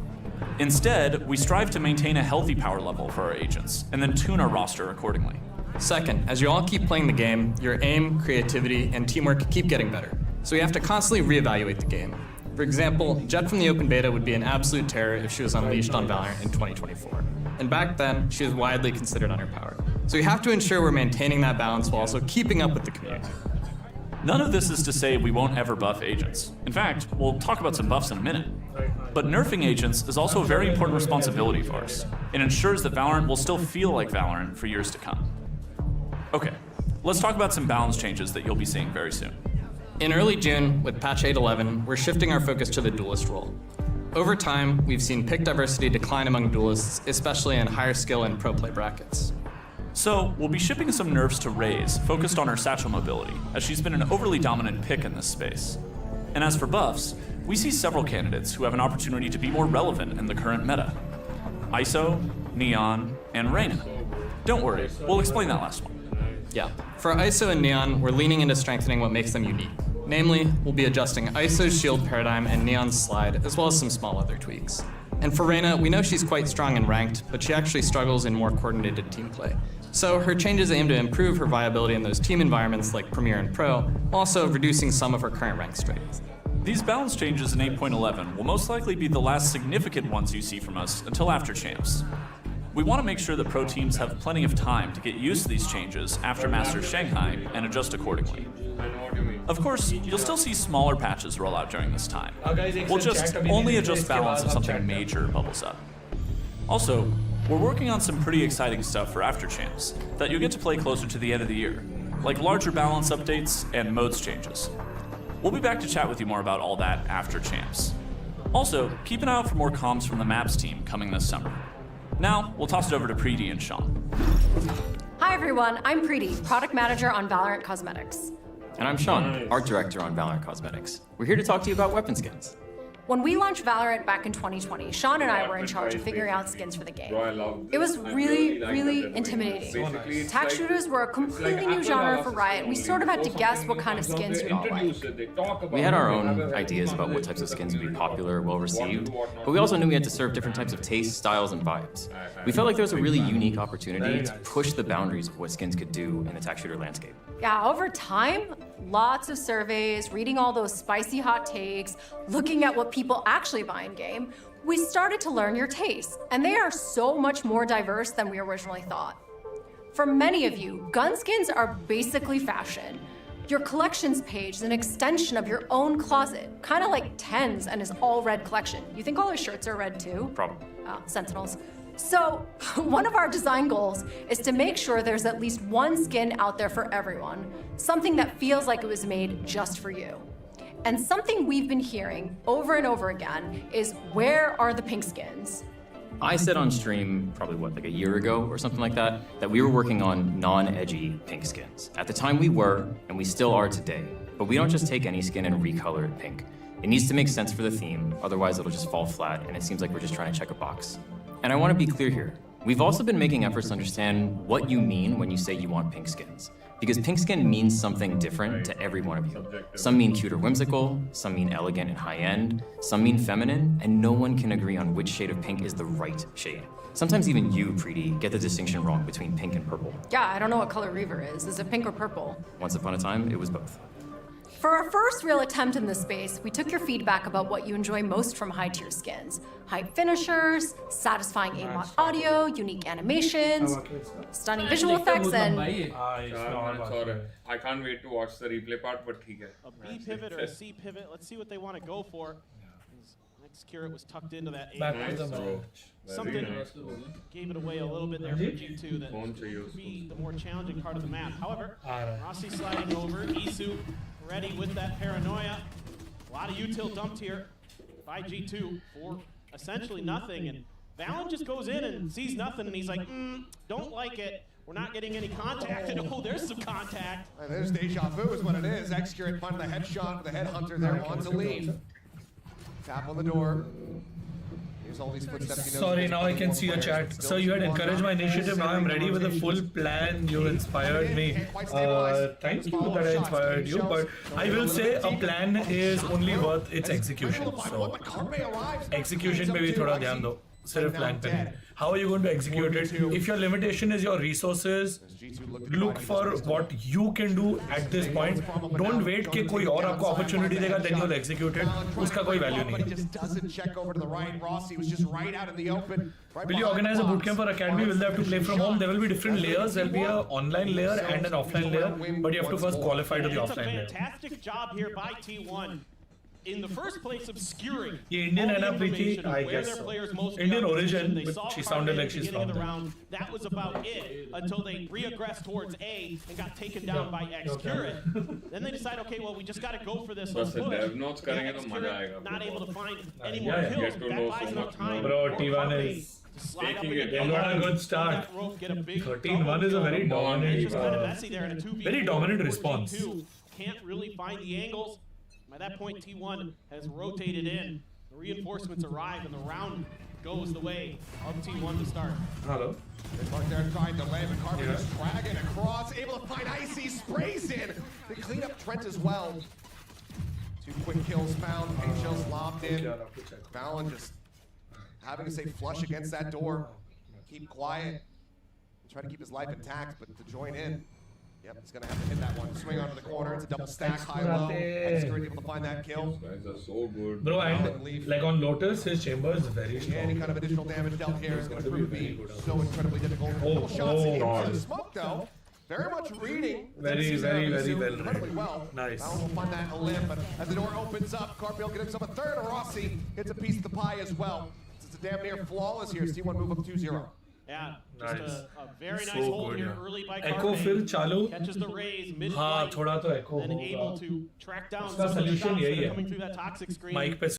Instead, we strive to maintain a healthy power level for our agents, and then tune our roster accordingly. Second, as you all keep playing the game, your aim, creativity, and teamwork keep getting better. So you have to constantly reevaluate the game. For example, Jet from the open beta would be an absolute terror if she was unleashed on Valorant in 2024. And back then, she was widely considered underpowered. So you have to ensure we're maintaining that balance while also keeping up with the community. None of this is to say we won't ever buff agents. In fact, we'll talk about some buffs in a minute. But nerfing agents is also a very important responsibility for us. It ensures that Valorant will still feel like Valorant for years to come. Okay, let's talk about some balance changes that you'll be seeing very soon. In early June, with patch 8.11, we're shifting our focus to the Duelist role. Over time, we've seen pick diversity decline among Duelists, especially in higher skill and pro play brackets. So, we'll be shipping some nerfs to Raze, focused on her satchel mobility, as she's been an overly dominant pick in this space. And as for buffs, we see several candidates who have an opportunity to be more relevant in the current meta. ISO, Neon, and Reyna. Don't worry, we'll explain that last one. Yeah, for ISO and Neon, we're leaning into strengthening what makes them unique. Namely, we'll be adjusting ISO's shield paradigm and Neon's slide, as well as some small other tweaks. And for Reyna, we know she's quite strong in ranked, but she actually struggles in more coordinated team play. So her changes aim to improve her viability in those team environments like Premier and Pro, also reducing some of her current rank strengths. These balance changes in 8.11 will most likely be the last significant ones you see from us until after Champs. We want to make sure that pro teams have plenty of time to get used to these changes after Masters Shanghai and adjust accordingly. Of course, you'll still see smaller patches roll out during this time. We'll just only adjust balance if something major bubbles up. Also, we're working on some pretty exciting stuff for after Champs that you'll get to play closer to the end of the year, like larger balance updates and modes changes. We'll be back to chat with you more about all that after Champs. Also, keep an eye out for more comms from the Maps team coming this summer. Now, we'll toss it over to Preeti and Sean. Hi everyone, I'm Preeti, Product Manager on VALORANT Cosmetics. And I'm Sean, Art Director on VALORANT Cosmetics. We're here to talk to you about weapon skins. When we launched Valorant back in 2020, Sean and I were in charge of figuring out skins for the game. It was really intimidating. Attack shooters were a completely new genre for Riot, and we sort of had to guess what kind of skins we'd all like. We had our own ideas about what types of skins would be popular, well received, but we also knew we had to serve different types of tastes, styles, and vibes. We felt like there was a really unique opportunity to push the boundaries of what skins could do in the attack shooter landscape. Yeah, over time, lots of surveys, reading all those spicy hot takes, looking at what people actually buy in game, we started to learn your tastes, and they are so much more diverse than we originally thought. For many of you, gun skins are basically fashion. Your collections page is an extension of your own closet, kind of like Ten's and his all red collection. You think all his shirts are red too? Probably. Sentinels. So, one of our design goals is to make sure there's at least one skin out there for everyone, something that feels like it was made just for you. And something we've been hearing over and over again is, where are the pink skins? I said on stream, probably like a year ago or something like that we were working on non-edgy pink skins. At the time we were, and we still are today, but we don't just take any skin and recolor it pink. It needs to make sense for the theme, otherwise it'll just fall flat, and it seems like we're just trying to check a box. And I want to be clear here. We've also been making efforts to understand what you mean when you say you want pink skins. Because pink skin means something different to every one of you. Some mean cute or whimsical, some mean elegant and high-end, some mean feminine, and no one can agree on which shade of pink is the right shade. Sometimes even you, Preeti, get the distinction wrong between pink and purple. Yeah, I don't know what color Reaver is. Is it pink or purple? Once upon a time, it was both. For our first real attempt in this space, we took your feedback about what you enjoy most from high-tier skins. Hype finishers, satisfying aimbot audio, unique animations, stunning visual effects, and... I can't wait to watch the replay part, but ठीक है. A B pivot or a C pivot, let's see what they want to go for. Next Curate was tucked into that A. Nice, bro. Something gave it away a little bit there for G2 that would be the more challenging part of the map. However, Rossi sliding over, Isu ready with that paranoia. A lot of util dumped here by G2 for essentially nothing, and Valen just goes in and sees nothing, and he's like, don't like it. We're not getting any contact. And oh, there's some contact. And there's deja vu is what it is. Excurate finding the headshot with the headhunter there on to leave. Tap on the door. Here's all these footsteps. Sorry, now I can see your chat. So you had encouraged my initiative. Now I'm ready with a full plan. You inspired me. Thank you that I inspired you. But I will say a plan is only worth its execution. So execution पे भी थोड़ा ध्यान दो. सिर्फ plan पे. How are you going to execute it? If your limitation is your resources, look for what you can do at this point. Don't wait कि कोई और आपको opportunity देगा, then you'll execute it. उसका कोई value नहीं है. Will you organize a bootcamp for Academy? Will they have to play from home? There will be different layers. There will be an online layer and an offline layer, but you have to first qualify to the offline layer. Fantastic job here by T1. In the first place, obscuring Indian and Preeti, I guess so. Indian origin, but she sounded like she's from there. That was about it until they re-aggressed towards A and got taken down by X-Curate. Then they decide, okay, well, we just got to go for this. Not able to find any more kills. That buys enough time. Bro, T1 is taking it. They got a good start. 13-1 is a very dominant response. Can't really find the angles. By that point, T1 has rotated in. The reinforcements arrive, and the round goes the way of T1 to start. Hello. They're trying to land, but Carver just dragging across, able to find Icy, sprays in. They clean up Trent as well. 2 quick kills found, H-Shell's lobbed in. Valen just having to stay flush against that door. Keep quiet. Try to keep his life intact, but to join in. Yep, he's gonna have to hit that one. Swing onto the corner. It's a double stack, high-low. Excurate able to find that kill. Guys are so good. Bro, and like on Lotus, his chamber is very strong. Any kind of additional damage dealt here is gonna prove to be so incredibly difficult. Couple shots into the smoke though. Very much reading. Very well incredibly well. Nice. Now we'll find that a limb, but as the door opens up, Carpio gets himself a third. Rossi gets a piece of the pie as well. It's a damn near flawless here. T1 move up 2-0. Yeah, just a very nice hold here early by Echo फिर चालू. Catches the raise mid हाँ थोड़ा तो echo then होगा. able to track down उसका some of the solution shots यही that are है. coming through that toxic screen. Mic पे